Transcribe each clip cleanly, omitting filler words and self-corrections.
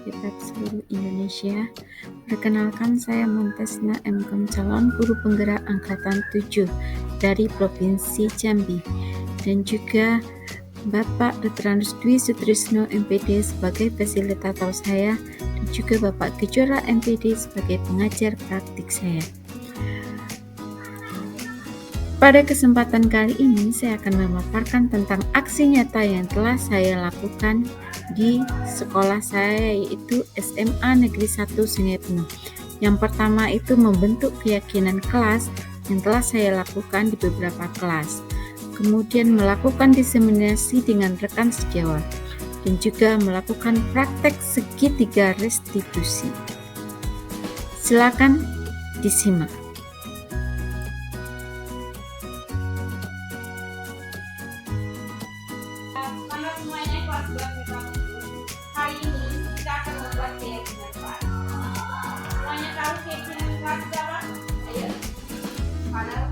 hebat seluruh Indonesia. Perkenalkan, saya Montesna MKom, calon guru penggerak angkatan 7 dari Provinsi Jambi, dan juga Bapak Dr. Dwi Sutrisno MPD sebagai fasilitator saya, dan juga Bapak Kejora MPD sebagai pengajar praktik saya. Pada kesempatan kali ini saya akan memaparkan tentang aksi nyata yang telah saya lakukan di sekolah saya, yaitu SMA Negeri 1 Sungai Penuh. Yang pertama itu membentuk keyakinan kelas yang telah saya lakukan di beberapa kelas. Kemudian melakukan diseminasi dengan rekan sejawat dan juga melakukan praktek segitiga restitusi. Silakan disimak. Hari ini kita akan membuat keyakinan kelas. Semuanya tahu keyakinan kelas apa? Ayo. Panel.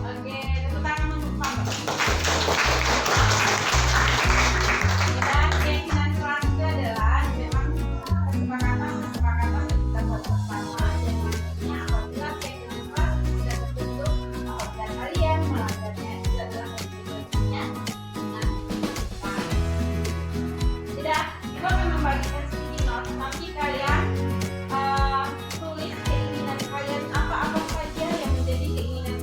Oke, tepuk tangan untuk Pak. Dan keyakinan kelas itu adalah memang kesepakatan kita buat bersama, dan nantinya apabila keyakinan kelas sudah terbentuk, apabila kalian melanggarnya itu adalah konsekuensinya dengan baik. Tidak, kita akan membagikan sticky note, nanti kalian tulis keinginan kalian apa-apa saja yang menjadi keinginan.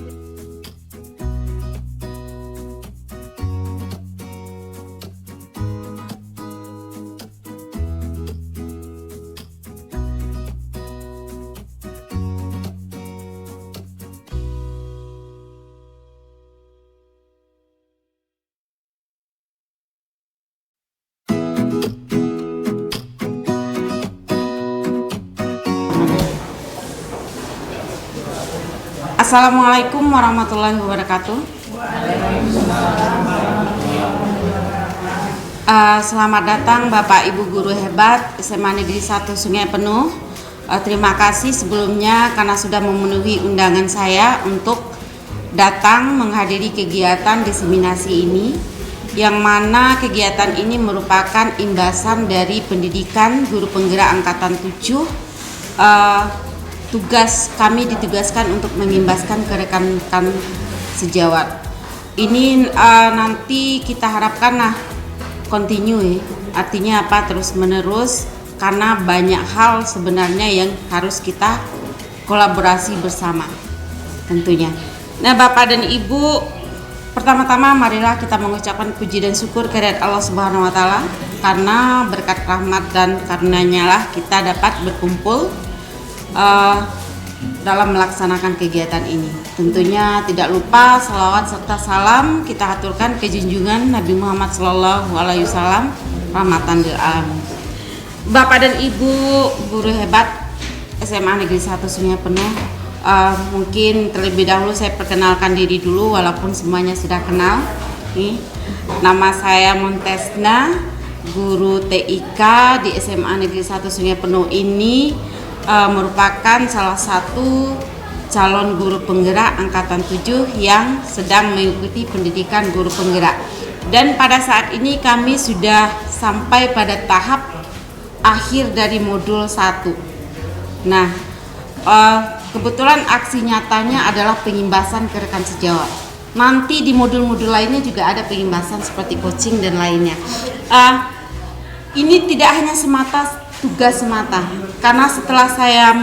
Assalamualaikum warahmatullahi wabarakatuh. Selamat datang Bapak Ibu guru hebat SMA Negeri 1 Sungai Penuh. Terima kasih sebelumnya karena sudah memenuhi undangan saya untuk datang menghadiri kegiatan diseminasi ini, yang mana kegiatan ini merupakan imbasan dari pendidikan guru penggerak angkatan 7. Tugas kami ditugaskan untuk mengimbaskan ke rekan-rekan sejawat. Ini nanti kita harapkan continue, artinya apa, terus menerus, karena banyak hal sebenarnya yang harus kita kolaborasi bersama tentunya. Nah Bapak dan Ibu, pertama-tama marilah kita mengucapkan puji dan syukur kehadirat Allah Subhanahu wa Ta'ala, karena berkat rahmat dan karunia-Nya lah kita dapat berkumpul dalam melaksanakan kegiatan ini. Tentunya tidak lupa salawat serta salam kita aturkan ke junjungan Nabi Muhammad SAW, rahmatan lil alamin. Bapak dan Ibu guru hebat SMA Negeri 1 Sungai Penuh, mungkin terlebih dahulu saya perkenalkan diri dulu walaupun semuanya sudah kenal. Nama saya Montesna, guru TIK di SMA Negeri 1 Sungai Penuh ini. Merupakan salah satu calon guru penggerak angkatan 7 yang sedang mengikuti pendidikan guru penggerak, dan pada saat ini kami sudah sampai pada tahap akhir dari modul 1. Nah, kebetulan aksi nyatanya adalah pengimbasan ke rekan sejawat. Nanti di modul-modul lainnya juga ada pengimbasan seperti coaching dan lainnya. Ini tidak hanya semata tugas semata, karena setelah saya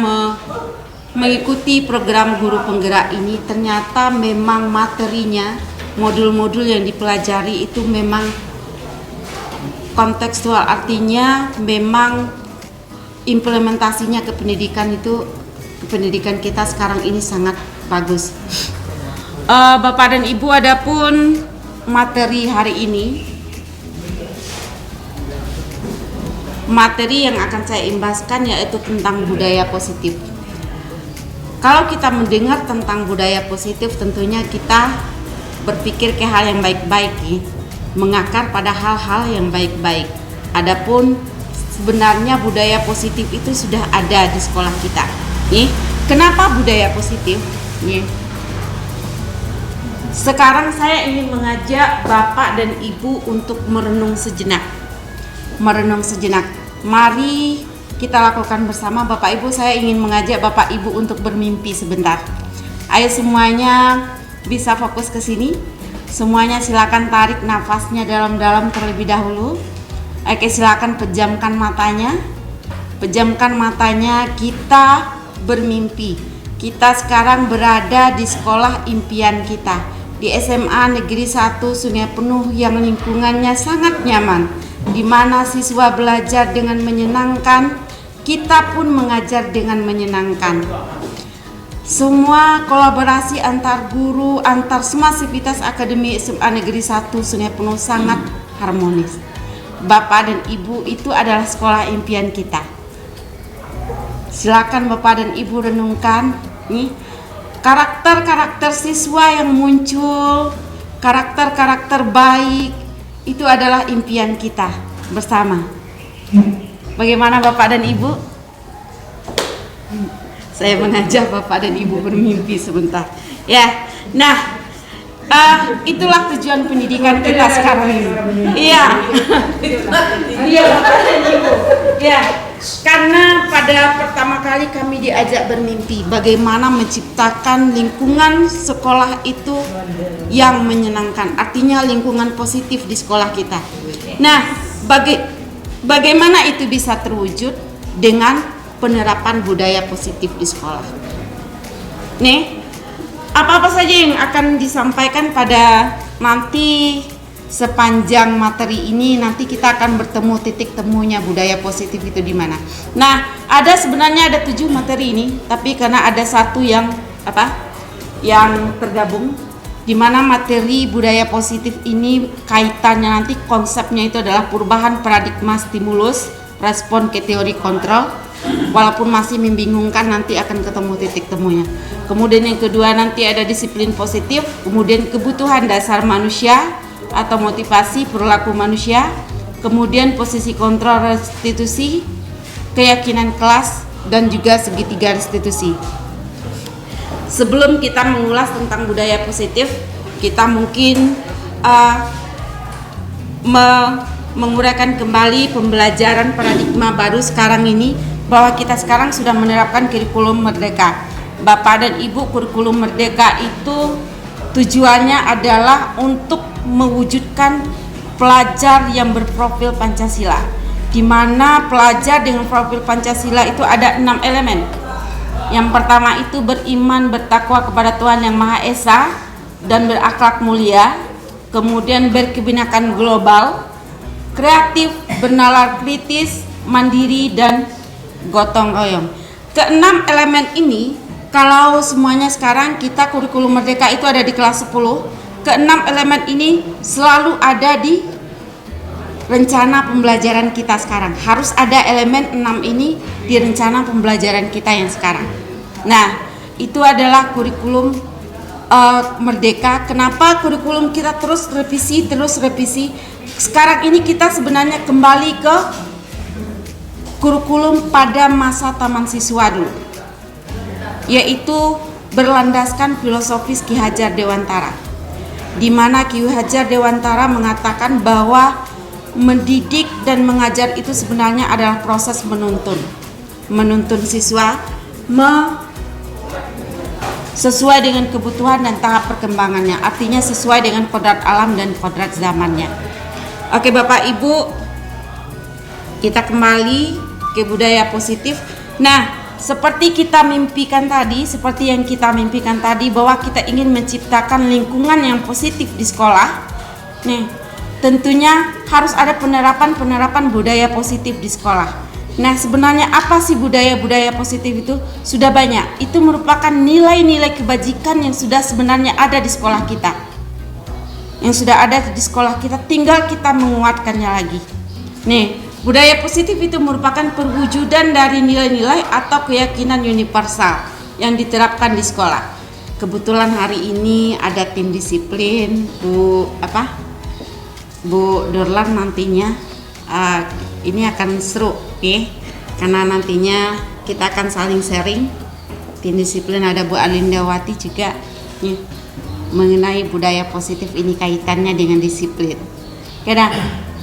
mengikuti program guru penggerak ini, ternyata memang materinya, modul-modul yang dipelajari itu memang kontekstual, artinya memang implementasinya ke pendidikan itu, pendidikan kita sekarang ini sangat bagus. Bapak dan Ibu, adapun materi hari ini, materi yang akan saya imbaskan yaitu tentang budaya positif. Kalau kita mendengar tentang budaya positif, tentunya kita berpikir ke hal yang baik-baik, mengakar pada hal-hal yang baik-baik. Adapun sebenarnya budaya positif itu sudah ada di sekolah kita. Kenapa budaya positif? Sekarang saya ingin mengajak Bapak dan Ibu untuk merenung sejenak. Merenung sejenak. Mari kita lakukan bersama. Bapak Ibu, saya ingin mengajak Bapak Ibu untuk bermimpi sebentar. Ayo semuanya bisa fokus ke sini. Semuanya silakan tarik nafasnya dalam-dalam terlebih dahulu. Oke, silakan pejamkan matanya. Pejamkan matanya, kita bermimpi. Kita sekarang berada di sekolah impian kita, di SMA Negeri 1 Sungai Penuh yang lingkungannya sangat nyaman, di mana siswa belajar dengan menyenangkan, kita pun mengajar dengan menyenangkan. Semua kolaborasi antar guru, antar semua sivitas akademi SMA Negeri 1 Sungai Penuh sangat harmonis. Bapak dan Ibu, itu adalah sekolah impian kita. Silakan Bapak dan Ibu renungkan nih karakter-karakter siswa yang muncul, karakter-karakter baik, itu adalah impian kita bersama. Bagaimana Bapak dan Ibu? Saya mengajak Bapak dan Ibu bermimpi sebentar. Ya, nah itulah tujuan pendidikan kita sekarang ini. Iya, iya Bapak dan Ibu. Ya, karena pada pertama kali kami diajak bermimpi bagaimana menciptakan lingkungan sekolah itu yang menyenangkan, artinya lingkungan positif di sekolah kita. Nah, bagaimana itu bisa terwujud dengan penerapan budaya positif di sekolah. Nih, apa-apa saja yang akan disampaikan pada nanti sepanjang materi ini, nanti kita akan bertemu titik temunya budaya positif itu di mana. Nah, sebenarnya ada 7 materi ini, tapi karena ada satu yang yang tergabung, di mana materi budaya positif ini kaitannya nanti konsepnya itu adalah perubahan paradigma stimulus respon ke teori kontrol. Walaupun masih membingungkan, nanti akan ketemu titik temunya. Kemudian yang kedua nanti ada disiplin positif, kemudian kebutuhan dasar manusia atau motivasi perilaku manusia, kemudian posisi kontrol restitusi, keyakinan kelas, dan juga segitiga restitusi. Sebelum kita mengulas tentang budaya positif, kita mungkin menguraikan kembali pembelajaran paradigma baru sekarang ini, bahwa kita sekarang sudah menerapkan kurikulum merdeka. Bapak dan Ibu, kurikulum merdeka itu tujuannya adalah untuk mewujudkan pelajar yang berprofil Pancasila, di mana pelajar dengan profil Pancasila itu ada 6 elemen. Yang pertama itu beriman, bertakwa kepada Tuhan Yang Maha Esa dan berakhlak mulia, kemudian berkebinekaan global, kreatif, bernalar kritis, mandiri, dan gotong royong. Keenam elemen ini, kalau semuanya sekarang kita kurikulum merdeka itu ada di kelas 10, keenam elemen ini selalu ada di rencana pembelajaran kita sekarang. Harus ada elemen 6 ini di rencana pembelajaran kita yang sekarang. Nah, itu adalah kurikulum merdeka. Kenapa kurikulum kita terus revisi? Sekarang ini kita sebenarnya kembali ke kurikulum pada masa taman siswa dulu, yaitu berlandaskan filosofis Ki Hajar Dewantara, di mana Ki Hajar Dewantara mengatakan bahwa mendidik dan mengajar itu sebenarnya adalah proses menuntun siswa sesuai dengan kebutuhan dan tahap perkembangannya, artinya sesuai dengan kodrat alam dan kodrat zamannya. Oke Bapak Ibu, kita kembali ke budaya positif. Nah, seperti yang kita mimpikan tadi bahwa kita ingin menciptakan lingkungan yang positif di sekolah. Nih, tentunya harus ada penerapan budaya positif di sekolah. Nah, sebenarnya apa sih budaya positif itu? Sudah banyak. Itu merupakan nilai-nilai kebajikan yang sudah sebenarnya ada di sekolah kita. Tinggal kita menguatkannya lagi. Nih, budaya positif itu merupakan perwujudan dari nilai-nilai atau keyakinan universal yang diterapkan di sekolah. Kebetulan hari ini ada tim disiplin, Bu Dorlan nantinya ini akan seru, karena nantinya kita akan saling sharing. Tim disiplin ada Bu Alindawati juga, mengenai budaya positif ini kaitannya dengan disiplin. Karena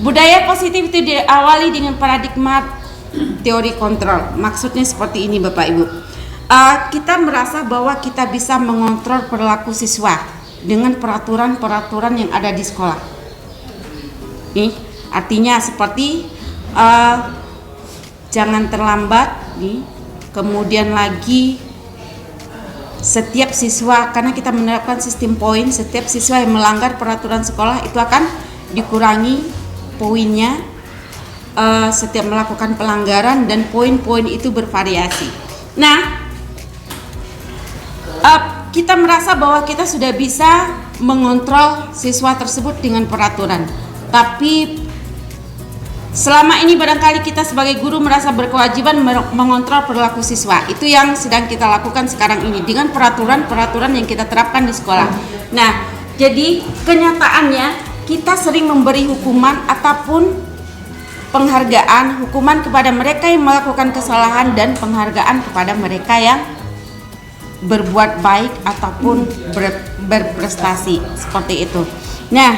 budaya positif itu diawali dengan paradigma teori kontrol. Maksudnya seperti ini Bapak Ibu. Kita merasa bahwa kita bisa mengontrol perilaku siswa dengan peraturan-peraturan yang ada di sekolah. Nih, artinya seperti jangan terlambat, nih. Kemudian lagi setiap siswa, karena kita menerapkan sistem poin, setiap siswa yang melanggar peraturan sekolah itu akan dikurangi poinnya setiap melakukan pelanggaran, dan poin-poin itu bervariasi. Nah, kita merasa bahwa kita sudah bisa mengontrol siswa tersebut dengan peraturan. Tapi selama ini barangkali kita sebagai guru merasa berkewajiban mengontrol perilaku siswa. Itu yang sedang kita lakukan sekarang ini dengan peraturan-peraturan yang kita terapkan di sekolah. Nah, jadi kenyataannya kita sering memberi hukuman ataupun penghargaan, hukuman kepada mereka yang melakukan kesalahan dan penghargaan kepada mereka yang berbuat baik ataupun berprestasi, seperti itu. Nah,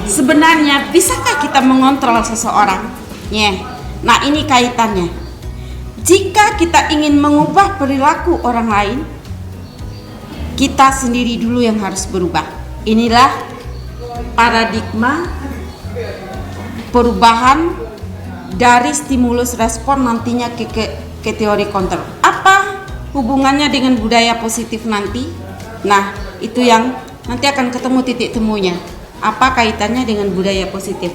sebenarnya bisakah kita mengontrol seseorang? Nah, ini kaitannya. Jika kita ingin mengubah perilaku orang lain, kita sendiri dulu yang harus berubah. Inilah paradigma perubahan dari stimulus respon nantinya ke teori kontrol. Apa hubungannya dengan budaya positif nanti? Nah, itu yang nanti akan ketemu titik temunya. Apa kaitannya dengan budaya positif?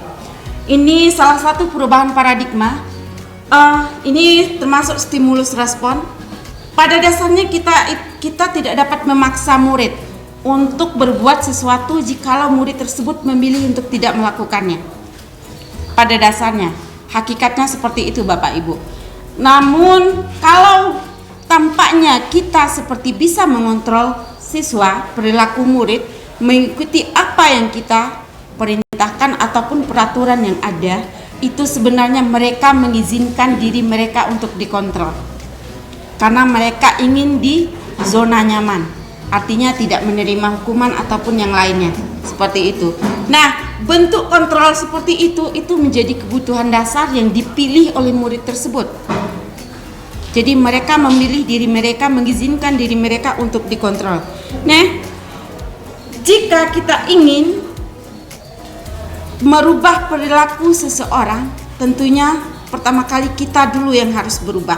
Ini salah satu perubahan paradigma. Ini termasuk stimulus respon. Pada dasarnya kita tidak dapat memaksa murid untuk berbuat sesuatu jikalau murid tersebut memilih untuk tidak melakukannya. Pada dasarnya, hakikatnya seperti itu Bapak Ibu. Namun kalau tampaknya kita seperti bisa mengontrol siswa, perilaku murid, mengikuti apa yang kita perintahkan ataupun peraturan yang ada, itu sebenarnya mereka mengizinkan diri mereka untuk dikontrol. Karena mereka ingin di zona nyaman, artinya tidak menerima hukuman ataupun yang lainnya, seperti itu. Nah, bentuk kontrol seperti itu menjadi kebutuhan dasar yang dipilih oleh murid tersebut. Jadi mereka memilih diri mereka, mengizinkan diri mereka untuk dikontrol. Nah, jika kita ingin merubah perilaku seseorang, tentunya pertama kali kita dulu yang harus berubah.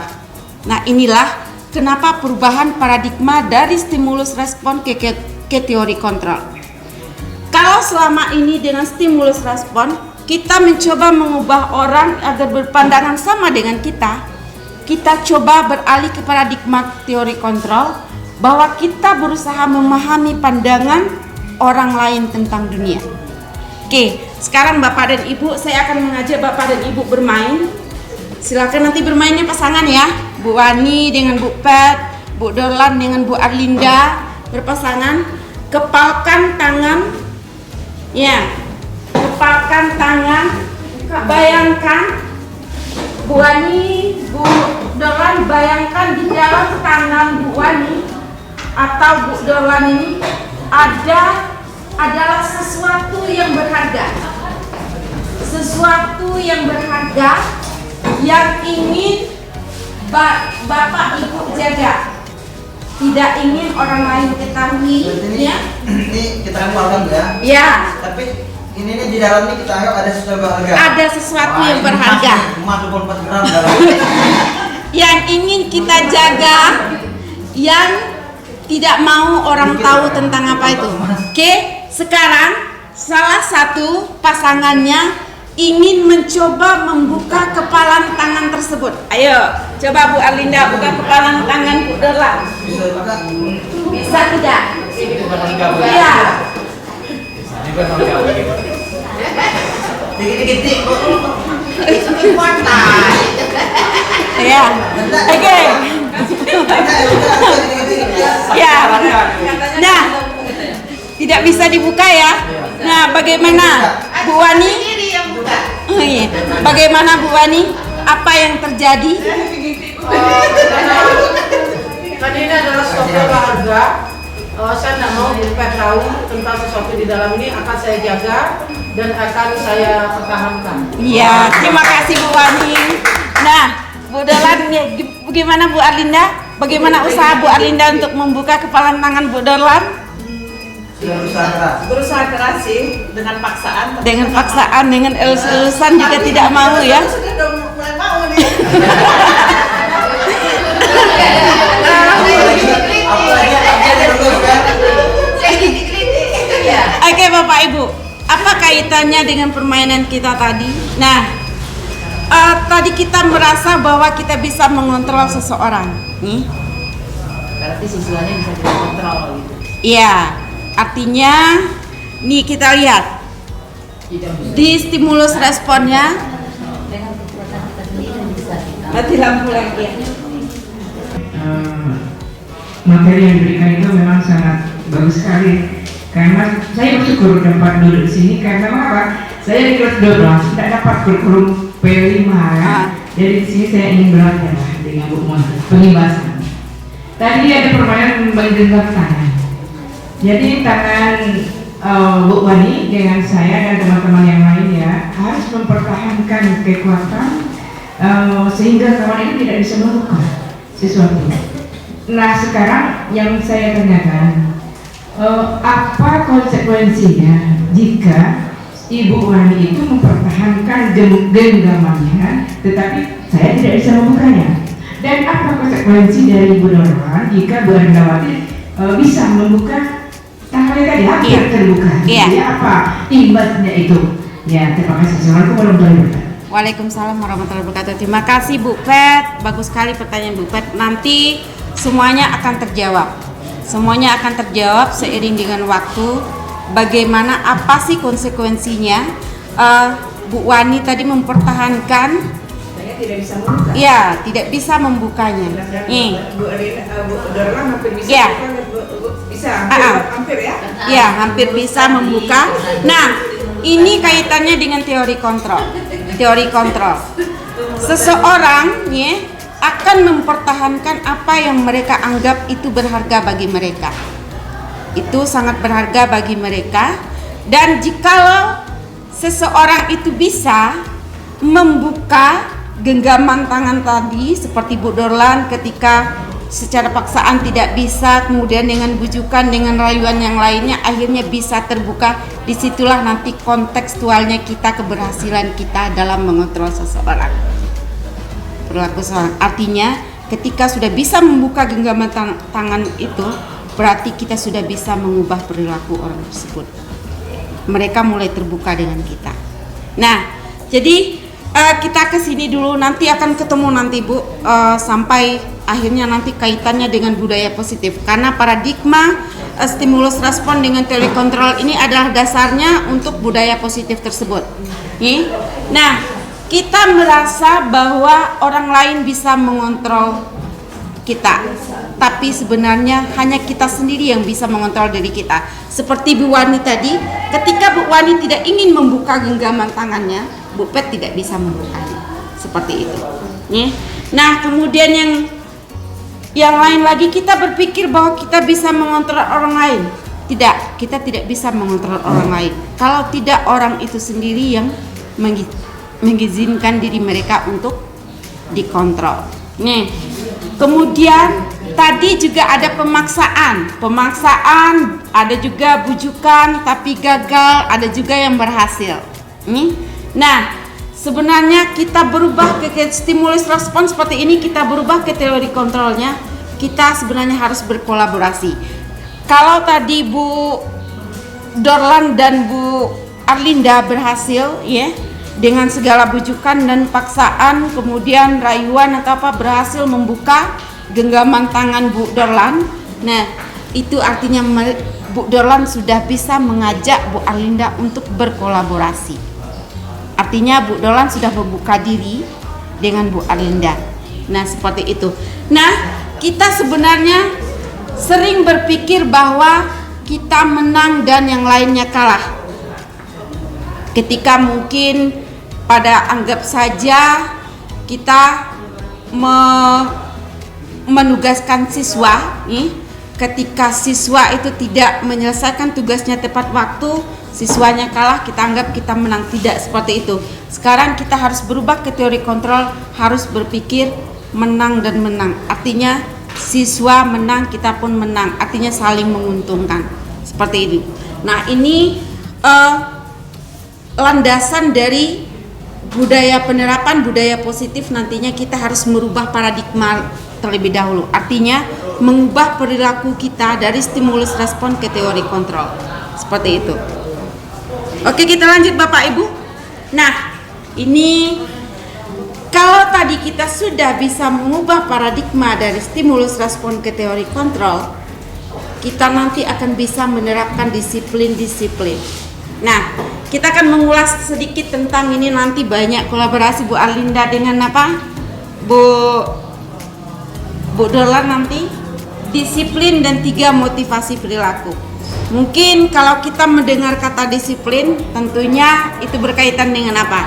Nah, inilah kenapa perubahan paradigma dari stimulus respon ke teori kontrol. Kalau selama ini dengan stimulus respon, kita mencoba mengubah orang agar berpandangan sama dengan kita coba beralih ke paradigma teori kontrol, bahwa kita berusaha memahami pandangan orang lain tentang dunia. Oke, sekarang Bapak dan Ibu, saya akan mengajak Bapak dan Ibu bermain. Silakan nanti bermainnya pasangan ya. Bu Wani dengan Bu Pet, Bu Dorlan dengan Bu Arlinda berpasangan. Kepalkan tangan. Ya, kepalkan tangan. Bayangkan Bu Wani, Bu Dorlan, bayangkan di dalam tangan Bu Wani atau Bu Dorlan ini adalah sesuatu yang berharga. Sesuatu yang berharga yang ingin Bapak Ibu jaga. Tidak ingin orang lain ketahui, ya. Ini kita keluarkan ya. Ya. Tapi ini di dalam ini kita anggap ada sesuatu berharga. Ada sesuatu yang berharga. Emas 24 gram dalam. Yang ingin kita jaga, yang tidak mau orang tahu tentang apa itu. Oke, sekarang salah satu pasangannya ingin mencoba membuka kepalan tangan tersebut. Ayo, coba Bu Arlinda buka kepalan tangan Bu Dorlan. Bisa pakai? Bisa tidak? Iya. Dikit-dikit. Ya. Oke. Ya. Nah, tidak bisa dibuka ya. Nah, bagaimana Bu Wani? Bagaimana Bu Wani? Apa yang terjadi? Kan ini adalah suatu berharga saya tidak mau Bupet tahu tentang sesuatu di dalam ini, akan saya jaga dan akan saya pertahankan. Iya, terima kasih Bu Wani. Nah, Bu Dorlan, bagaimana Bu Arlinda? Bagaimana usaha Bu Arlinda untuk membuka kepalan tangan Bu Dorlan? Sudah berusaha keras. Berusaha keras sih, dengan paksaan. Dengan paksaan, dengan elus-elusan juga tidak mau ya? Sudah mulai mau nih. Apalagi terus kan. Oke Bapak Ibu, apa kaitannya dengan permainan kita tadi? Nah, tadi kita merasa bahwa kita bisa mengontrol seseorang. Nih. Berarti siswanya bisa dikontrol gitu. Iya, artinya nih kita lihat di stimulus responnya. Mati lampu lagi ya. Materi yang diberikan itu memang sangat bagus sekali, karena saya bersyukur dapat duduk di sini karena apa? Saya di kelas 12 tidak dapat kurikulum P5 ya. Jadi di sini saya ingin belajar dengan Bu Mon pengibasan. Tadi ada permainan menggenggam tangan. Jadi tangan Bu Wani dengan saya dan teman-teman yang lain ya harus mempertahankan kekuatan sehingga kawan ini tidak bisa melakukan sesuatu. Nah sekarang yang saya tanyakan, apa konsekuensinya jika Ibu Wani itu mempertahankan genggamannya, tetapi saya tidak bisa membukanya? Dan apa konsekuensi dari Ibu Dorlan jika Bu Arlindawati bisa membuka tangannya tadi hampir terbuka? Iya. Ya, apa imbasnya itu? Ya terima kasih. Assalamualaikum warahmatullahi wabarakatuh. Waalaikumsalam warahmatullahi wabarakatuh. Terima kasih Bu Pet, bagus sekali pertanyaan Bu Pet. Nanti semuanya akan terjawab. Semuanya akan terjawab seiring dengan waktu. Bagaimana apa sih konsekuensinya? Bu Wani tadi mempertahankan. Saya tidak bisa membuka. Ya, tidak bisa membukanya. Nih. Bu Dorlan hampir bisa. Ya. Bisa hampir ya. Ya, hampir bisa membuka. Nah, ini kaitannya dengan teori kontrol. Teori kontrol. Seseorang ya akan mempertahankan apa yang mereka anggap itu berharga bagi mereka. Itu sangat berharga bagi mereka. Dan jikalau seseorang itu bisa membuka genggaman tangan tadi seperti Bu Dorlan ketika secara paksaan tidak bisa, kemudian dengan bujukan, dengan rayuan yang lainnya akhirnya bisa terbuka. Disitulah nanti kontekstualnya kita, keberhasilan kita dalam mengontrol seseorang, perilaku seseorang. Artinya ketika sudah bisa membuka genggaman tangan itu, berarti kita sudah bisa mengubah perilaku orang tersebut. Mereka mulai terbuka dengan kita. Nah, jadi kita kesini dulu, nanti akan ketemu nanti Bu, sampai akhirnya nanti kaitannya dengan budaya positif, karena paradigma stimulus respon dengan teori kontrol ini adalah dasarnya untuk budaya positif tersebut. Nah, kita merasa bahwa orang lain bisa mengontrol kita, tapi sebenarnya hanya kita sendiri yang bisa mengontrol diri kita. Seperti Bu Wani tadi, ketika Bu Wani tidak ingin membuka genggaman tangannya, Bu Pet tidak bisa membukanya. Seperti itu. Nah, kemudian yang lain lagi, kita berpikir bahwa kita bisa mengontrol orang lain. Tidak, kita tidak bisa mengontrol orang lain kalau tidak orang itu sendiri yang mengizinkan diri mereka untuk dikontrol. Kemudian tadi juga ada pemaksaan, ada juga bujukan tapi gagal, ada juga yang berhasil. Nah, sebenarnya kita berubah ke stimulus respon seperti ini, kita berubah ke teori kontrolnya, kita sebenarnya harus berkolaborasi. Kalau tadi Bu Dorlan dan Bu Arlinda berhasil ya, dengan segala bujukan dan paksaan, kemudian rayuan atau apa, berhasil membuka genggaman tangan Bu Dorlan. Nah, itu artinya Bu Dorlan sudah bisa mengajak Bu Arlinda untuk berkolaborasi. Artinya Bu Dorlan sudah membuka diri dengan Bu Arlinda. Nah, seperti itu. Nah, kita sebenarnya sering berpikir bahwa kita menang dan yang lainnya kalah. Ketika mungkin pada anggap saja kita menugaskan siswa ketika siswa itu tidak menyelesaikan tugasnya tepat waktu, siswanya kalah, kita anggap kita menang. Tidak seperti itu. Sekarang kita harus berubah ke teori kontrol, harus berpikir menang dan menang. Artinya siswa menang, kita pun menang. Artinya saling menguntungkan. Seperti ini. Nah, ini landasan dari budaya penerapan budaya positif. Nantinya kita harus merubah paradigma terlebih dahulu. Artinya mengubah perilaku kita dari stimulus respon ke teori kontrol. Seperti itu. Oke, kita lanjut Bapak Ibu. Nah, ini kalau tadi kita sudah bisa mengubah paradigma dari stimulus respon ke teori kontrol, kita nanti akan bisa menerapkan disiplin-disiplin. Nah, kita akan mengulas sedikit tentang ini, nanti banyak kolaborasi Bu Arlinda dengan apa? Bu Dorlan nanti, disiplin dan 3 motivasi perilaku. Mungkin kalau kita mendengar kata disiplin, tentunya itu berkaitan dengan apa?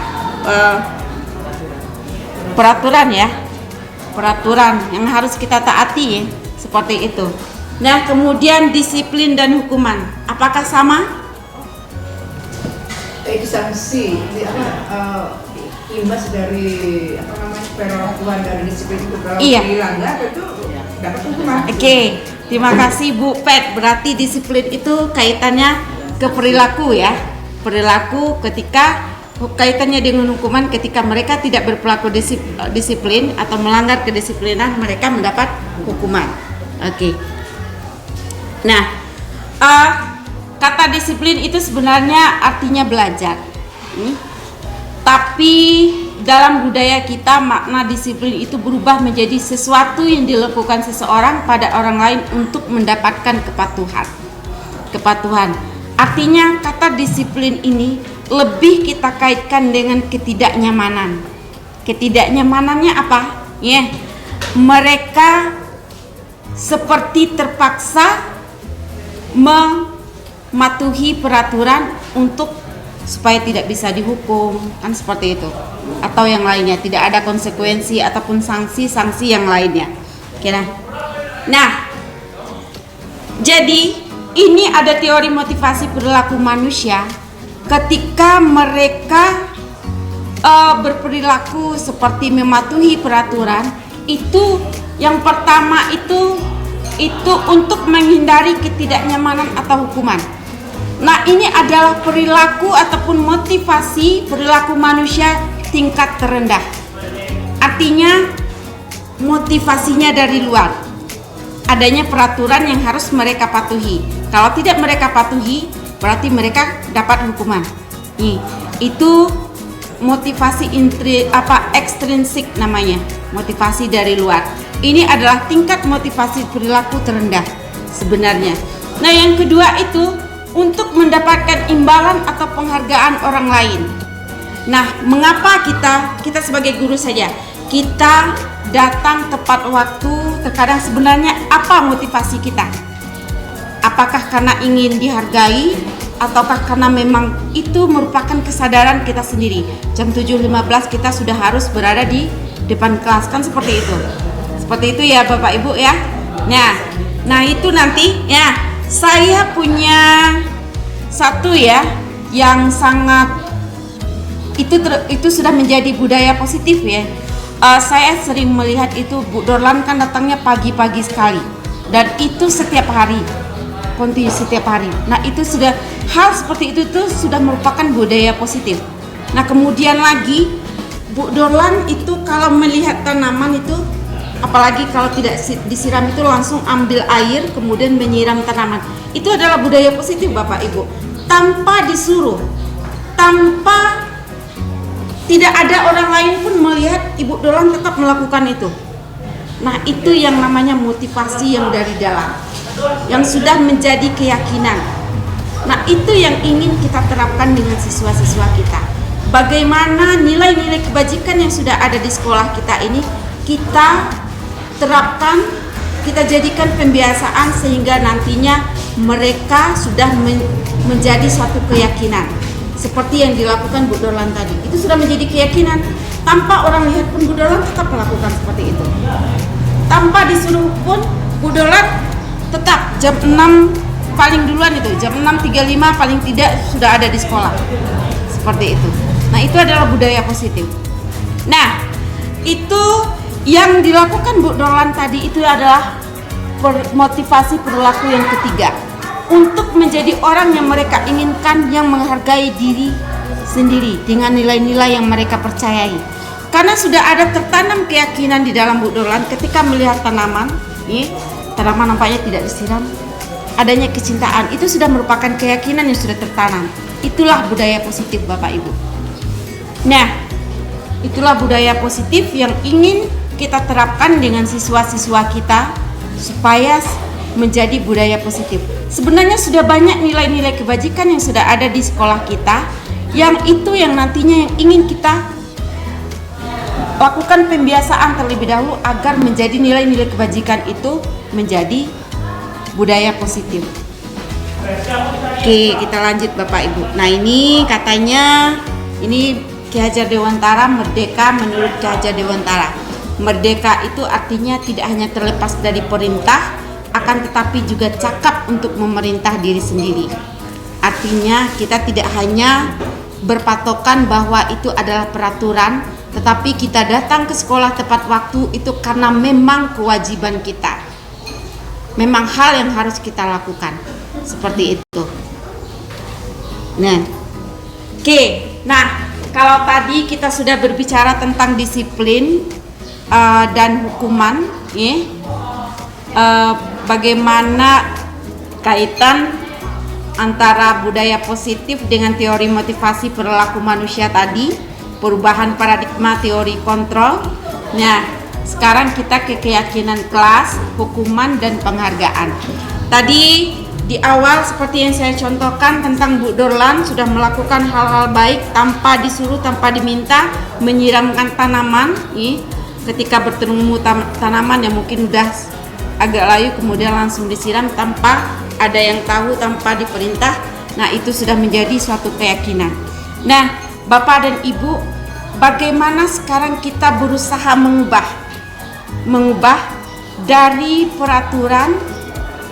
Peraturan ya, peraturan yang harus kita taati ya, seperti itu. Nah, kemudian disiplin dan hukuman, apakah sama? Itu sanksi, imbas dari apa namanya perlakuan dari disiplin itu, kalau dilanggar itu dapat hukuman. Oke, terima kasih Bu Pet. Berarti disiplin itu kaitannya ke perilaku ya, perilaku ketika kaitannya dengan hukuman ketika mereka tidak berperilaku disiplin atau melanggar kedisiplinan, mereka mendapat hukuman. Oke. Nah, kata disiplin itu sebenarnya artinya belajar. Tapi dalam budaya kita makna disiplin itu berubah menjadi sesuatu yang dilakukan seseorang pada orang lain untuk mendapatkan kepatuhan. Kepatuhan. Artinya kata disiplin ini lebih kita kaitkan dengan ketidaknyamanan. Ketidaknyamanannya apa? Ya, mereka seperti terpaksa mematuhi peraturan untuk supaya tidak bisa dihukum, kan seperti itu, atau yang lainnya, tidak ada konsekuensi ataupun sanksi-sanksi yang lainnya. Kira. Nah, jadi ini ada teori motivasi perilaku manusia ketika mereka berperilaku seperti mematuhi peraturan. Itu yang pertama itu untuk menghindari ketidaknyamanan atau hukuman. Nah, ini adalah perilaku ataupun motivasi perilaku manusia tingkat terendah. Artinya motivasinya dari luar. Adanya peraturan yang harus mereka patuhi. Kalau tidak mereka patuhi, berarti mereka dapat hukuman. Nih, itu motivasi ekstrinsik namanya, motivasi dari luar. Ini adalah tingkat motivasi perilaku terendah sebenarnya. Nah, yang kedua itu untuk mendapatkan imbalan atau penghargaan orang lain. Nah, mengapa kita sebagai guru saja, kita datang tepat waktu? Terkadang sebenarnya apa motivasi kita? Apakah karena ingin dihargai, ataukah karena memang itu merupakan kesadaran kita sendiri? Jam 7.15 kita sudah harus berada di depan kelas, kan seperti itu. Seperti itu ya Bapak Ibu ya. Nah itu nanti ya, saya punya satu ya yang sangat itu sudah menjadi budaya positif ya. Saya sering melihat itu Bu Dorlan kan datangnya pagi-pagi sekali, dan itu setiap hari, kontinu setiap hari. Nah, itu sudah hal seperti itu tuh sudah merupakan budaya positif. Nah, kemudian lagi Bu Dorlan itu kalau melihat tanaman itu, apalagi kalau tidak disiram itu langsung ambil air kemudian menyiram tanaman. Itu adalah budaya positif Bapak Ibu. Tanpa disuruh, tanpa tidak ada orang lain pun melihat, Ibu Dorlan tetap melakukan itu. Nah, itu yang namanya motivasi yang dari dalam, yang sudah menjadi keyakinan. Nah, itu yang ingin kita terapkan dengan siswa-siswa kita. Bagaimana nilai-nilai kebajikan yang sudah ada di sekolah kita ini kita terapkan, kita jadikan pembiasaan sehingga nantinya mereka sudah menjadi suatu keyakinan. Seperti yang dilakukan Bu Dorlan tadi, itu sudah menjadi keyakinan. Tanpa orang lihat pun Bu Dorlan tetap melakukan seperti itu. Tanpa disuruh pun Bu Dorlan tetap jam 6 paling duluan itu, jam 6.35 paling tidak sudah ada di sekolah. Seperti itu. Nah, itu adalah budaya positif. Nah, itu yang dilakukan Bu Dorlan tadi itu adalah motivasi perilaku yang ketiga. Untuk menjadi orang yang mereka inginkan, yang menghargai diri sendiri dengan nilai-nilai yang mereka percayai. Karena sudah ada tertanam keyakinan di dalam Bu Dorlan ketika melihat tanaman, tanaman nampaknya tidak disiram, adanya kecintaan, itu sudah merupakan keyakinan yang sudah tertanam. Itulah budaya positif Bapak Ibu. Nah, itulah budaya positif yang ingin kita terapkan dengan siswa-siswa kita supaya menjadi budaya positif. Sebenarnya sudah banyak nilai-nilai kebajikan yang sudah ada di sekolah kita, yang itu yang nantinya yang ingin kita lakukan pembiasaan terlebih dahulu agar menjadi nilai-nilai kebajikan itu menjadi budaya positif. Oke, kita lanjut Bapak Ibu. Nah, ini katanya ini Ki Hajar Dewantara merdeka menurut Ki Hajar Dewantara. Merdeka itu artinya tidak hanya terlepas dari perintah, akan tetapi juga cakap untuk memerintah diri sendiri. Artinya kita tidak hanya berpatokan bahwa itu adalah peraturan, tetapi kita datang ke sekolah tepat waktu itu karena memang kewajiban kita. Memang hal yang harus kita lakukan. Seperti itu. Nah, oke. Nah, kalau tadi kita sudah berbicara tentang disiplin dan hukuman, bagaimana kaitan antara budaya positif dengan teori motivasi perilaku manusia tadi, perubahan paradigma teori kontrol. Nah, sekarang kita ke keyakinan kelas, hukuman dan penghargaan. Tadi di awal seperti yang saya contohkan tentang Bu Dorlan sudah melakukan hal-hal baik tanpa disuruh, tanpa diminta, menyiramkan tanaman. Ketika bertemu tanaman yang mungkin udah agak layu kemudian langsung disiram tanpa ada yang tahu, tanpa diperintah. Nah, itu sudah menjadi suatu keyakinan. Nah, Bapak dan Ibu, bagaimana sekarang kita berusaha mengubah dari peraturan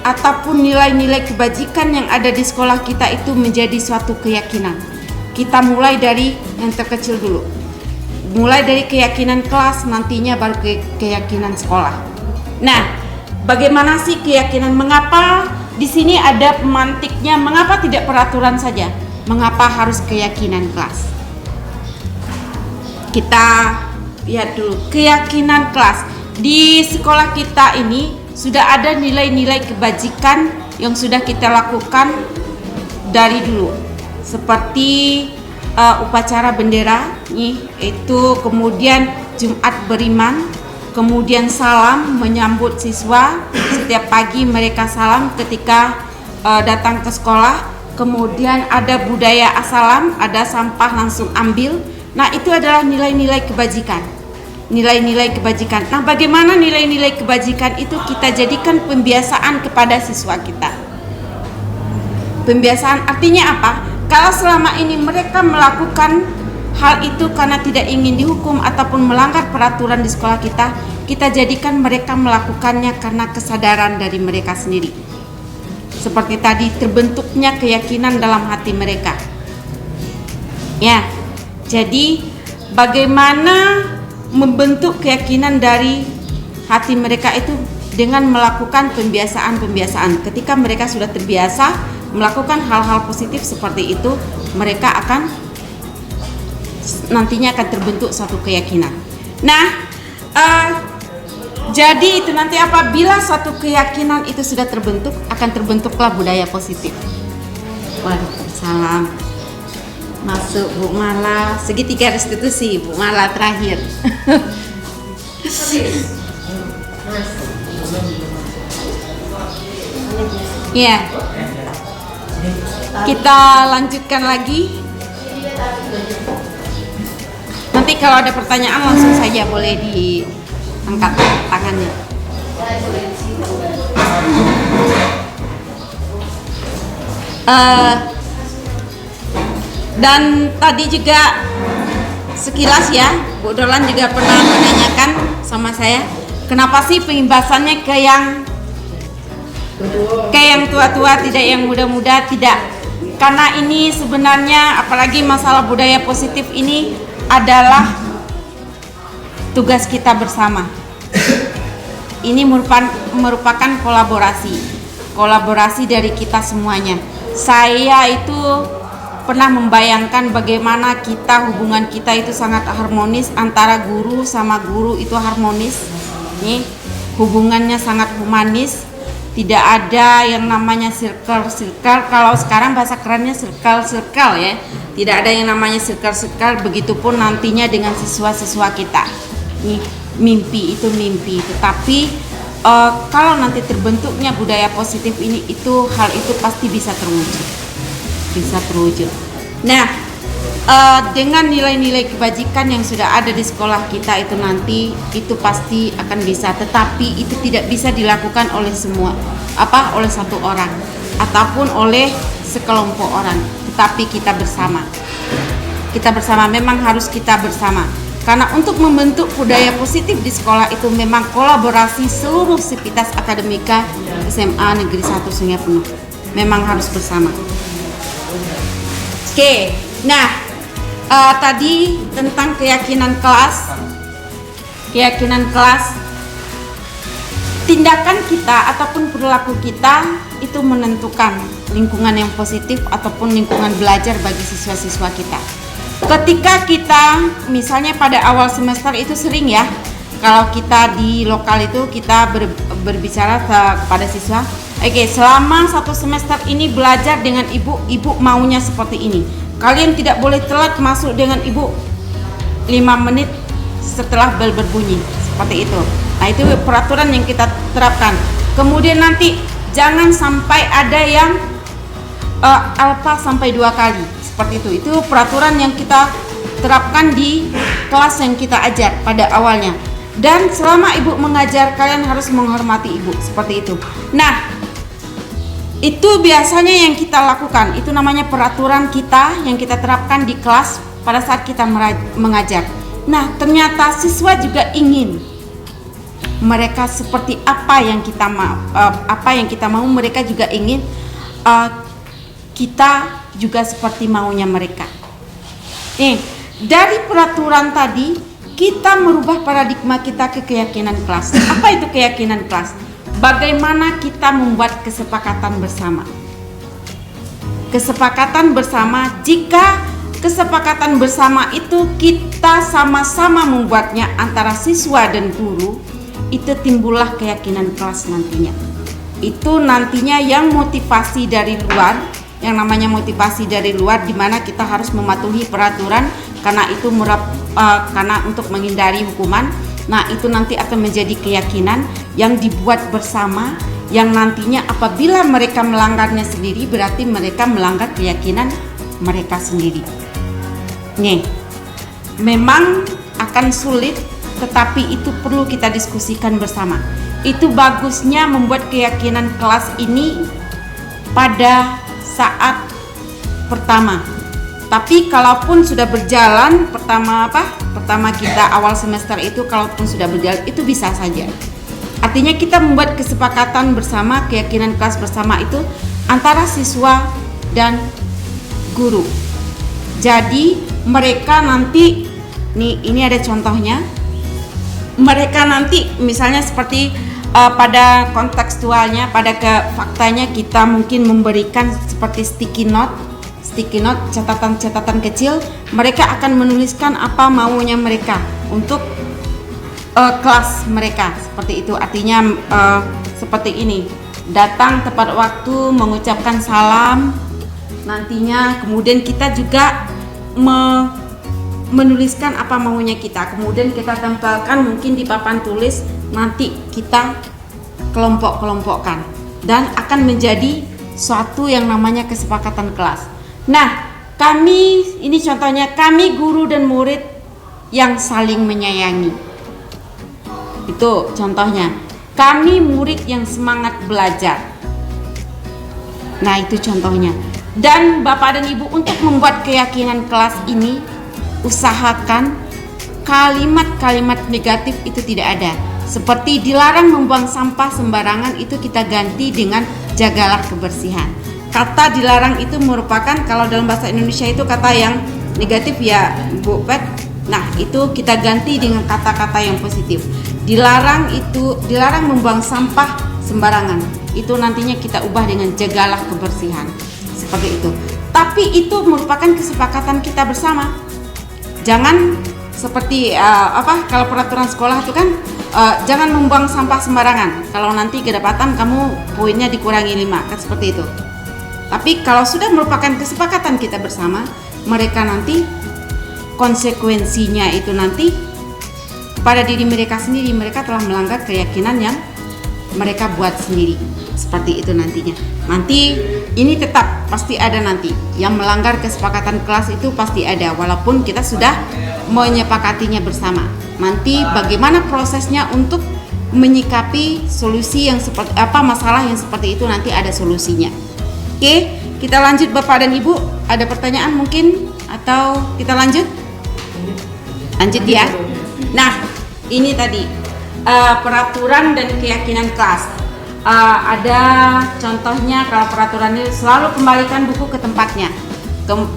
ataupun nilai-nilai kebajikan yang ada di sekolah kita itu menjadi suatu keyakinan. Kita mulai dari yang terkecil dulu. Mulai dari keyakinan kelas, nantinya baru keyakinan sekolah. Nah, bagaimana sih keyakinan? Mengapa di sini ada pemantiknya? Mengapa tidak peraturan saja? Mengapa harus keyakinan kelas? Kita lihat dulu keyakinan kelas. Di sekolah kita ini sudah ada nilai-nilai kebajikan yang sudah kita lakukan dari dulu, seperti upacara bendera, itu kemudian Jumat beriman, kemudian salam menyambut siswa setiap pagi, mereka salam ketika datang ke sekolah, kemudian ada budaya asalam, ada sampah langsung ambil. Nah, itu adalah nilai-nilai kebajikan. Nilai-nilai kebajikan. Nah, bagaimana nilai-nilai kebajikan itu kita jadikan pembiasaan kepada siswa kita? Pembiasaan artinya apa? Kalau selama ini mereka melakukan hal itu karena tidak ingin dihukum ataupun melanggar peraturan di sekolah kita, kita jadikan mereka melakukannya karena kesadaran dari mereka sendiri. Seperti tadi, terbentuknya keyakinan dalam hati mereka. Ya, jadi bagaimana membentuk keyakinan dari hati mereka itu dengan melakukan pembiasaan-pembiasaan. Ketika mereka sudah terbiasa melakukan hal-hal positif seperti itu, mereka akan nantinya akan terbentuk suatu keyakinan. Nah, jadi itu nanti apabila suatu keyakinan itu sudah terbentuk, akan terbentuklah budaya positif. Waalaikumsalam. Masuk Bu Mala, segitiga restitusi Bu Mala terakhir. Ya, kita lanjutkan lagi. Nanti kalau ada pertanyaan langsung saja boleh diangkat tangannya. Dan tadi juga sekilas ya, Bu Dorlan juga pernah menanyakan sama saya, kenapa sih pengimbasannya ke yang tua-tua, tidak yang muda-muda, tidak. Karena ini sebenarnya apalagi masalah budaya positif ini adalah tugas kita bersama. Ini merupakan kolaborasi dari kita semuanya. Saya itu pernah membayangkan bagaimana hubungan kita itu sangat harmonis, antara guru sama guru itu harmonis. Nih, hubungannya sangat humanis. Tidak ada yang namanya circle. Kalau sekarang bahasa kerennya circle ya. Tidak ada yang namanya circle. Begitupun nantinya dengan siswa-siswa kita. Nih, mimpi. Tetapi kalau nanti terbentuknya budaya positif ini, hal itu pasti bisa terwujud. Nah, dengan nilai-nilai kebajikan yang sudah ada di sekolah kita itu nanti itu pasti akan bisa, tetapi itu tidak bisa dilakukan oleh oleh satu orang ataupun oleh sekelompok orang, tetapi kita bersama memang harus kita bersama, karena untuk membentuk budaya positif di sekolah itu memang kolaborasi seluruh sivitas akademika SMA Negeri 1 Sungai Penuh, memang harus bersama. Oke, nah tadi tentang keyakinan kelas, tindakan kita ataupun perilaku kita itu menentukan lingkungan yang positif ataupun lingkungan belajar bagi siswa-siswa kita. Ketika kita misalnya pada awal semester itu sering ya, kalau kita di lokal itu kita berbicara kepada siswa, oke, selama 1 semester ini belajar dengan ibu maunya seperti ini. Kalian tidak boleh telat masuk dengan ibu 5 menit setelah bel berbunyi, seperti itu. Nah, itu peraturan yang kita terapkan. Kemudian nanti jangan sampai ada yang alfa sampai 2 kali, seperti itu. Itu peraturan yang kita terapkan di kelas yang kita ajar pada awalnya. Dan selama ibu mengajar, kalian harus menghormati ibu, seperti itu. Nah, itu biasanya yang kita lakukan, itu namanya peraturan kita yang kita terapkan di kelas pada saat kita mengajar. Nah, ternyata siswa juga ingin mereka seperti apa yang kita mau, mereka juga ingin kita juga seperti maunya mereka. Dari peraturan tadi kita merubah paradigma kita ke keyakinan kelas. Apa itu keyakinan kelas? Bagaimana kita membuat kesepakatan bersama. Kesepakatan bersama, jika kesepakatan bersama itu kita sama-sama membuatnya antara siswa dan guru, itu timbullah keyakinan kelas nantinya. Itu nantinya yang motivasi dari luar, yang namanya motivasi dari luar, di mana kita harus mematuhi peraturan karena itu karena untuk menghindari hukuman. Nah, itu nanti akan menjadi keyakinan yang dibuat bersama, yang nantinya apabila mereka melanggarnya sendiri, berarti mereka melanggar keyakinan mereka sendiri. Nih, memang akan sulit, tetapi itu perlu kita diskusikan bersama. Itu bagusnya membuat keyakinan kelas ini pada saat pertama. Tapi kalaupun sudah berjalan pertama kita awal semester itu, kalaupun sudah berjalan itu bisa saja. Artinya kita membuat kesepakatan bersama, keyakinan kelas bersama itu antara siswa dan guru. Jadi mereka nanti, nih ini ada contohnya. Mereka nanti misalnya seperti pada kontekstualnya, pada faktanya kita mungkin memberikan seperti sticky note, catatan-catatan kecil. Mereka akan menuliskan apa maunya mereka untuk kelas mereka, seperti itu. Artinya seperti ini, datang tepat waktu, mengucapkan salam nantinya. Kemudian kita juga menuliskan apa maunya kita, kemudian kita tempelkan mungkin di papan tulis, nanti kita kelompok-kelompokkan dan akan menjadi suatu yang namanya kesepakatan kelas. Nah, kami, ini contohnya, kami guru dan murid yang saling menyayangi. Itu contohnya. Kami murid yang semangat belajar. Nah, itu contohnya. Dan Bapak dan Ibu, untuk membuat keyakinan kelas ini, usahakan kalimat-kalimat negatif itu tidak ada. Seperti dilarang membuang sampah sembarangan, itu kita ganti dengan jagalah kebersihan. Kata dilarang itu merupakan, kalau dalam bahasa Indonesia itu kata yang negatif ya Bu Pet. Nah, itu kita ganti dengan kata-kata yang positif. Dilarang membuang sampah sembarangan. Itu nantinya kita ubah dengan jagalah kebersihan. Seperti itu. Tapi itu merupakan kesepakatan kita bersama. Jangan seperti kalau peraturan sekolah itu kan jangan membuang sampah sembarangan. Kalau nanti kedapatan kamu poinnya dikurangi 5, kan seperti itu. Tapi kalau sudah merupakan kesepakatan kita bersama, mereka nanti konsekuensinya itu nanti pada diri mereka sendiri, mereka telah melanggar keyakinan yang mereka buat sendiri. Seperti itu nantinya. Nanti ini tetap pasti ada nanti yang melanggar kesepakatan kelas itu pasti ada, walaupun kita sudah menyepakatinya bersama. Nanti bagaimana prosesnya untuk menyikapi solusi yang seperti masalah yang seperti itu, nanti ada solusinya. Oke, kita lanjut Bapak dan Ibu. Ada pertanyaan mungkin atau kita lanjut? Lanjut ya. Nah, ini tadi peraturan dan keyakinan kelas. Ada contohnya, kalau peraturan ini selalu kembalikan buku ke tempatnya.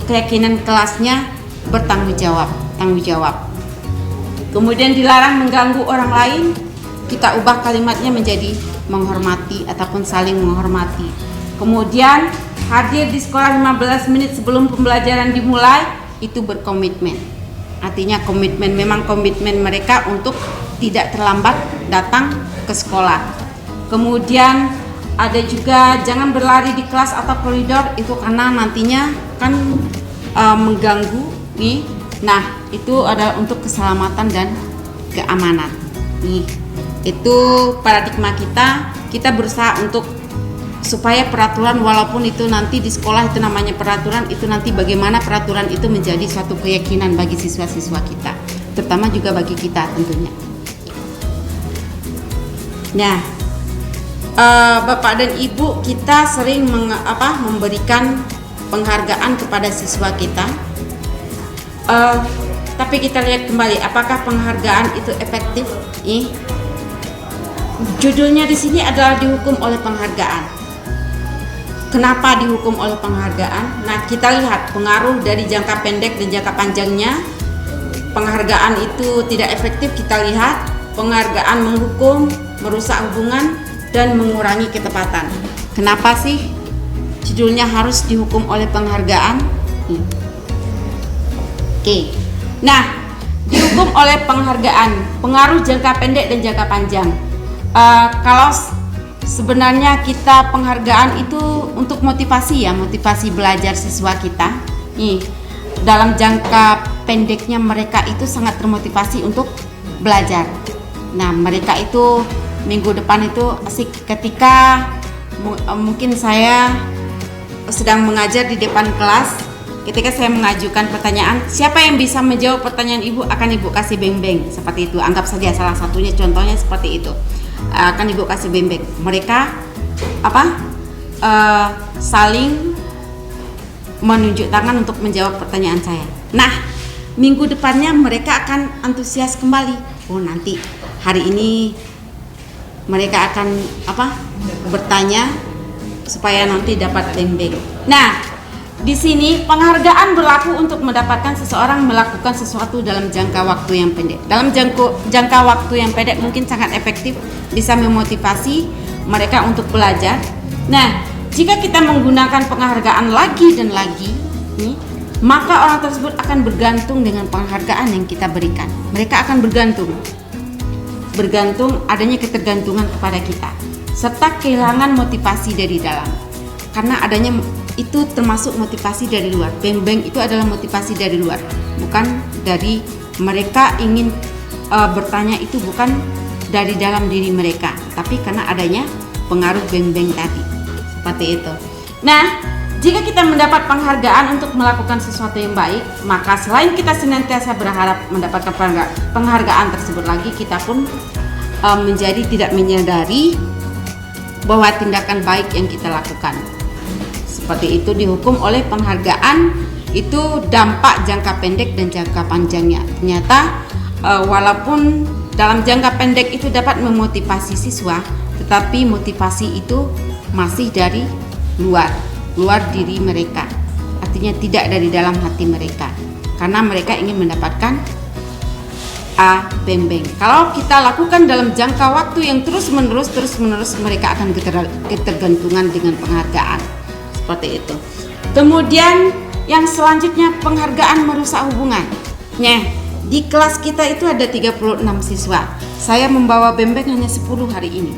Keyakinan kelasnya bertanggung jawab, tanggung jawab. Kemudian dilarang mengganggu orang lain, kita ubah kalimatnya menjadi menghormati ataupun saling menghormati. Kemudian hadir di sekolah 15 menit sebelum pembelajaran dimulai, itu berkomitmen. Artinya komitmen, memang komitmen mereka untuk tidak terlambat datang ke sekolah. Kemudian ada juga jangan berlari di kelas atau koridor, itu karena nantinya kan mengganggu nih. Nah, itu adalah untuk keselamatan dan keamanan. Nih, itu paradigma kita berusaha untuk supaya peraturan, walaupun itu nanti di sekolah itu namanya peraturan, itu nanti bagaimana peraturan itu menjadi suatu keyakinan bagi siswa-siswa kita, terutama juga bagi kita tentunya. Nah, Bapak dan Ibu, kita sering memberikan penghargaan kepada siswa kita. Tapi kita lihat kembali, apakah penghargaan itu efektif? Judulnya di sini adalah dihukum oleh penghargaan. Kenapa dihukum oleh penghargaan? Nah, kita lihat pengaruh dari jangka pendek dan jangka panjangnya. Penghargaan itu tidak efektif, kita lihat penghargaan menghukum, merusak hubungan, dan mengurangi ketepatan. Kenapa sih judulnya harus dihukum oleh penghargaan? Oke. Nah, dihukum oleh penghargaan, pengaruh jangka pendek dan jangka panjang. Kalau sebenarnya kita penghargaan itu untuk motivasi ya, motivasi belajar siswa kita. Nih, dalam jangka pendeknya mereka itu sangat termotivasi untuk belajar. Nah, mereka itu minggu depan itu asik ketika mungkin saya sedang mengajar di depan kelas, ketika saya mengajukan pertanyaan, siapa yang bisa menjawab pertanyaan Ibu, akan Ibu kasih beng-beng seperti itu. Anggap saja salah satunya contohnya seperti itu. Akan Ibu kasih beng-beng. Mereka saling menunjuk tangan untuk menjawab pertanyaan saya. Nah, minggu depannya mereka akan antusias kembali. Oh, nanti hari ini mereka akan bertanya supaya nanti dapat beng-beng. Nah, di sini penghargaan berlaku untuk mendapatkan seseorang melakukan sesuatu dalam jangka waktu yang pendek. Dalam jangka waktu yang pendek mungkin sangat efektif, bisa memotivasi mereka untuk belajar. Nah, jika kita menggunakan penghargaan lagi dan lagi, maka orang tersebut akan bergantung dengan penghargaan yang kita berikan. Mereka akan bergantung adanya ketergantungan kepada kita, serta kehilangan motivasi dari dalam. Karena adanya itu termasuk motivasi dari luar. Beng-beng itu adalah motivasi dari luar, bukan dari mereka ingin bertanya, itu bukan dari dalam diri mereka, tapi karena adanya pengaruh beng-beng tadi. Seperti itu. Nah, jika kita mendapat penghargaan untuk melakukan sesuatu yang baik, maka selain kita senantiasa berharap mendapatkan penghargaan tersebut lagi, kita pun menjadi tidak menyadari bahwa tindakan baik yang kita lakukan. Seperti itu, dihukum oleh penghargaan itu dampak jangka pendek dan jangka panjangnya. Ternyata walaupun dalam jangka pendek itu dapat memotivasi siswa, tetapi motivasi itu masih dari luar diri mereka, artinya tidak dari dalam hati mereka, karena mereka ingin mendapatkan A bembeng. Kalau kita lakukan dalam jangka waktu yang terus menerus, mereka akan ketergantungan dengan penghargaan seperti itu. Kemudian yang selanjutnya, penghargaan merusak hubungan. Di kelas kita itu ada 36 siswa. Saya membawa bembeng hanya 10 hari ini.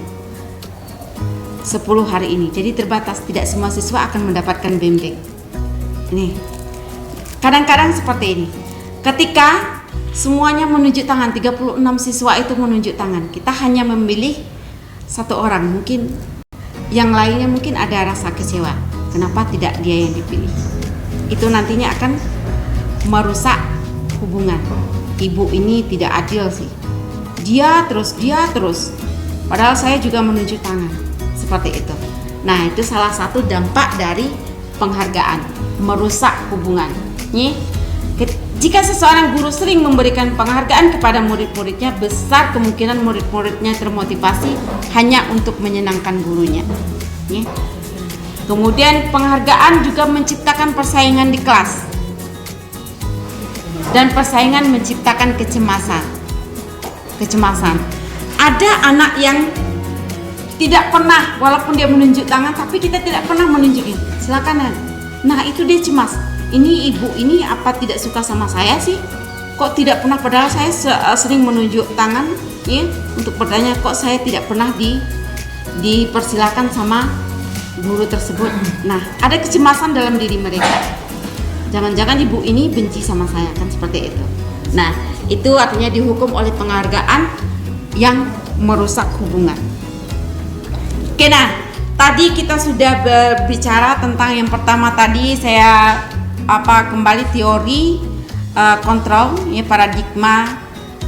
10 hari ini. Jadi terbatas, tidak semua siswa akan mendapatkan bembeng. Nih. Kadang-kadang seperti ini. Ketika semuanya menunjuk tangan, 36 siswa itu menunjuk tangan, kita hanya memilih satu orang, mungkin yang lainnya mungkin ada rasa kecewa. Kenapa tidak dia yang dipilih? Itu nantinya akan merusak hubungan. Ibu ini tidak adil sih. Dia terus. Padahal saya juga menunjuk tangan. Seperti itu. Nah, itu salah satu dampak dari penghargaan, merusak hubungan. Jika seseorang guru sering memberikan penghargaan kepada murid-muridnya, besar kemungkinan murid-muridnya termotivasi hanya untuk menyenangkan gurunya. Kemudian penghargaan juga menciptakan persaingan di kelas, dan persaingan menciptakan kecemasan. Ada anak yang tidak pernah, walaupun dia menunjuk tangan, tapi kita tidak pernah menunjukin. Silakan. Nah, itu dia cemas. Ini ibu ini apa tidak suka sama saya sih? Kok tidak pernah, padahal saya sering menunjuk tangan untuk bertanya, kok saya tidak pernah dipersilakan sama guru tersebut. Nah, ada kecemasan dalam diri mereka. Jangan-jangan ibu ini benci sama saya, kan seperti itu. Nah, itu artinya dihukum oleh penghargaan yang merusak hubungan. Oke, nah, tadi kita sudah berbicara tentang yang pertama tadi, saya kembali teori kontrol, paradigma,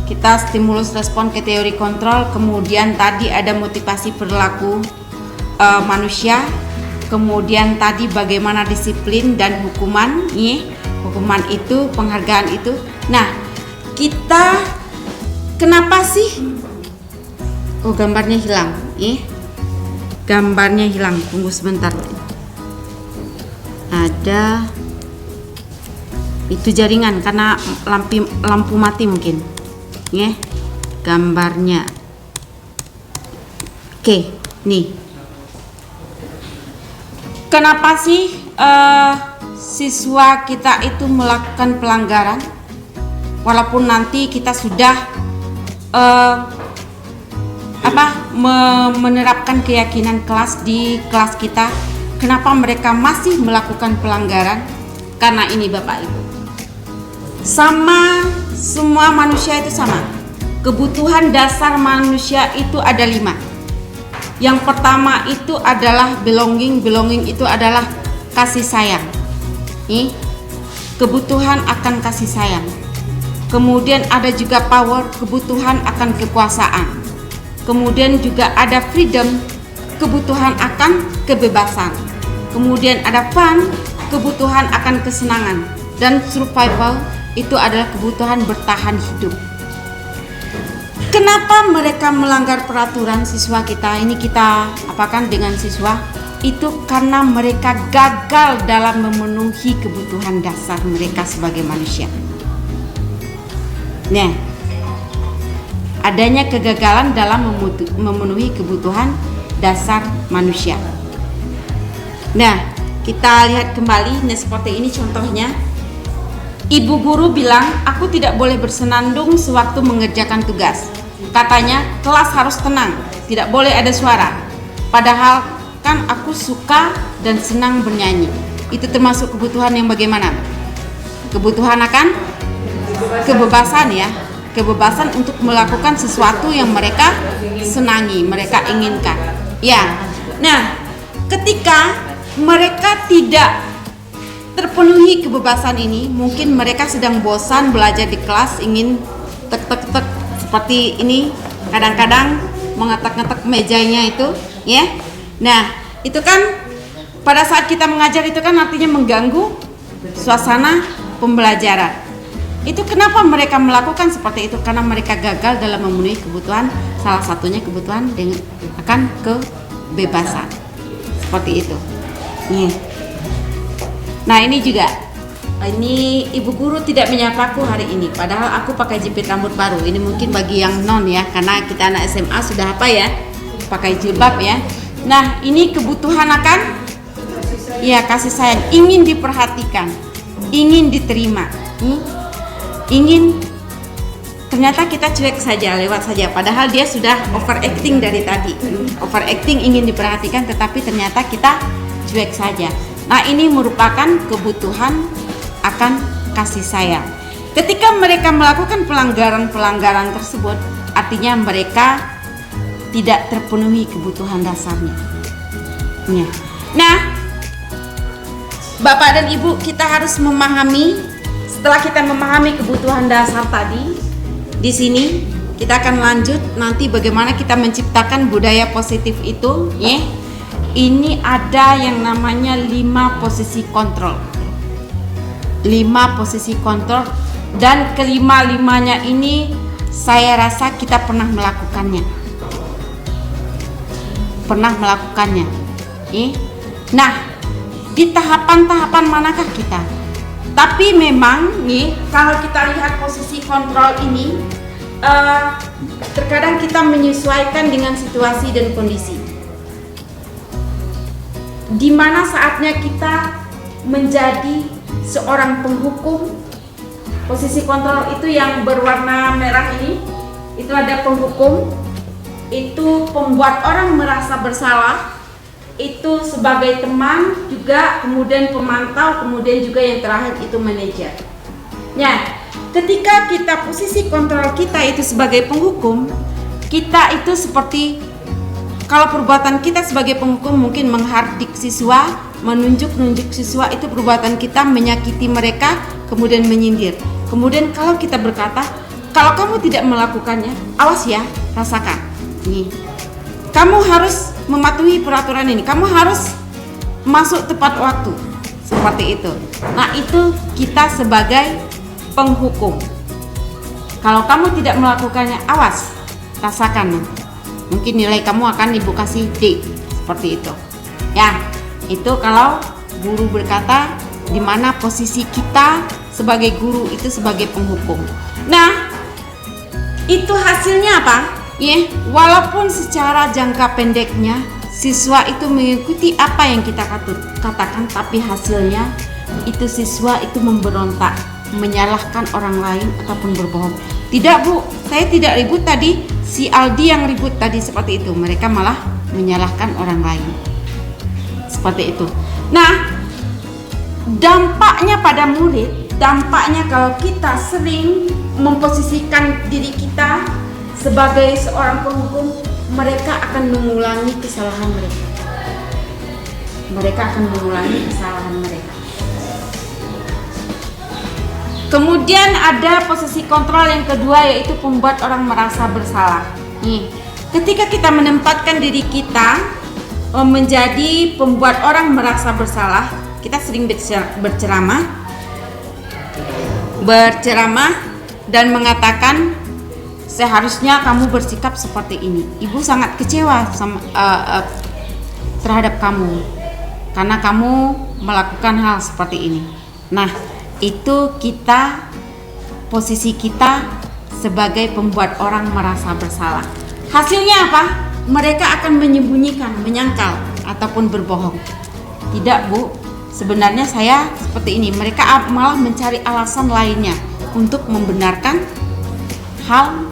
kita stimulus respon ke teori kontrol. Kemudian tadi ada motivasi perilaku manusia. Kemudian tadi bagaimana disiplin dan hukuman, hukuman itu, penghargaan itu. Nah, kita kenapa sih? Oh, gambarnya hilang, gambarnya hilang. Tunggu sebentar. Ada itu jaringan karena lampu mati mungkin. Gambarnya. Oke, nih. Kenapa sih siswa kita itu melakukan pelanggaran? Walaupun nanti kita sudah menerapkan keyakinan kelas di kelas kita, kenapa mereka masih melakukan pelanggaran? Karena ini Bapak Ibu, semua manusia itu sama. Kebutuhan dasar manusia itu ada 5. Yang pertama itu adalah belonging itu adalah kasih sayang. Kebutuhan akan kasih sayang. Kemudian ada juga power, kebutuhan akan kekuasaan. Kemudian juga ada freedom, kebutuhan akan kebebasan. Kemudian ada fun, kebutuhan akan kesenangan. Dan survival itu adalah kebutuhan bertahan hidup. Kenapa mereka melanggar peraturan siswa kita? Ini kita apakan dengan siswa? Itu karena mereka gagal dalam memenuhi kebutuhan dasar mereka sebagai manusia. Nah, adanya kegagalan dalam memenuhi kebutuhan dasar manusia. Nah, kita lihat kembali. Nah, seperti ini contohnya. Ibu guru bilang, aku tidak boleh bersenandung sewaktu mengerjakan tugas. Katanya, kelas harus tenang, tidak boleh ada suara. Padahal kan aku suka dan senang bernyanyi. Itu termasuk kebutuhan yang bagaimana? Kebutuhan akan kebebasan ya. Kebebasan untuk melakukan sesuatu yang mereka senangi, mereka inginkan. Ya. Nah, ketika mereka tidak terpenuhi kebebasan ini, mungkin mereka sedang bosan belajar di kelas, ingin tek seperti ini, kadang-kadang mengetek-ngetek mejanya itu, ya. Nah, itu kan pada saat kita mengajar itu kan artinya mengganggu suasana pembelajaran. Itu kenapa mereka melakukan seperti itu? Karena mereka gagal dalam memenuhi kebutuhan, salah satunya kebutuhan dengan akan kebebasan. seperti itu. Nih. Nah ini juga, ini ibu guru tidak menyapaku hari ini, padahal aku pakai jepit rambut baru. Ini mungkin bagi yang non ya, karena kita anak SMA sudah apa ya, pakai jilbab ya. Nah ini kebutuhan akan ya kasih sayang, ingin diperhatikan, ingin diterima, ingin. Ternyata kita cuek saja, lewat saja. Padahal dia sudah overacting dari tadi. Overacting ingin diperhatikan, tetapi ternyata kita cuek saja. Nah ini merupakan kebutuhan akan kasih sayang. Ketika mereka melakukan pelanggaran-pelanggaran tersebut, artinya mereka tidak terpenuhi kebutuhan dasarnya. Nah, Bapak dan Ibu, kita harus memahami. Setelah kita memahami kebutuhan dasar tadi, di sini kita akan lanjut nanti bagaimana kita menciptakan budaya positif itu, ya. Ini ada yang namanya 5 posisi kontrol. 5 posisi kontrol, dan kelima-limanya ini saya rasa kita pernah melakukannya. Nah, di tahapan-tahapan manakah kita? Tapi memang nih, kalau kita lihat posisi kontrol ini, terkadang kita menyesuaikan dengan situasi dan kondisi. Di mana saatnya kita menjadi seorang penghukum. Posisi kontrol itu yang berwarna merah ini, itu ada penghukum, itu pembuat orang merasa bersalah, itu sebagai teman juga, kemudian pemantau, kemudian juga yang terakhir itu manajer. Nah, ketika kita posisi kontrol kita itu sebagai penghukum, kita itu seperti, kalau perbuatan kita sebagai penghukum mungkin menghardik siswa, menunjuk-nunjuk siswa, itu perbuatan kita menyakiti mereka, kemudian menyindir. Kemudian kalau kita berkata, kalau kamu tidak melakukannya, awas ya, rasakan. Nih, kamu harus mematuhi peraturan ini, kamu harus masuk tepat waktu, seperti itu. Nah itu kita sebagai penghukum. Kalau kamu tidak melakukannya, awas, rasakan. Mungkin nilai kamu akan ibu kasih D, seperti itu. Ya, itu kalau guru berkata di mana posisi kita sebagai guru itu sebagai penghukum. Nah, itu hasilnya apa? Ya, walaupun secara jangka pendeknya siswa itu mengikuti apa yang kita katakan, tapi hasilnya itu siswa itu memberontak, menyalahkan orang lain ataupun berbohong. Tidak Bu, saya tidak ribut tadi, si Aldi yang ribut tadi, seperti itu. Mereka malah menyalahkan orang lain, seperti itu. Nah, dampaknya pada murid, dampaknya kalau kita sering memposisikan diri kita sebagai seorang penghukum, mereka akan mengulangi kesalahan mereka. Kemudian ada posisi kontrol yang kedua, yaitu membuat orang merasa bersalah. Nih, ketika kita menempatkan diri kita menjadi pembuat orang merasa bersalah, kita sering berceramah dan mengatakan, seharusnya kamu bersikap seperti ini. Ibu sangat kecewa terhadap kamu karena kamu melakukan hal seperti ini. Nah, itu posisi kita sebagai pembuat orang merasa bersalah. Hasilnya apa? Mereka akan menyembunyikan, menyangkal, ataupun berbohong. Tidak Bu, sebenarnya saya seperti ini. Mereka malah mencari alasan lainnya untuk membenarkan hal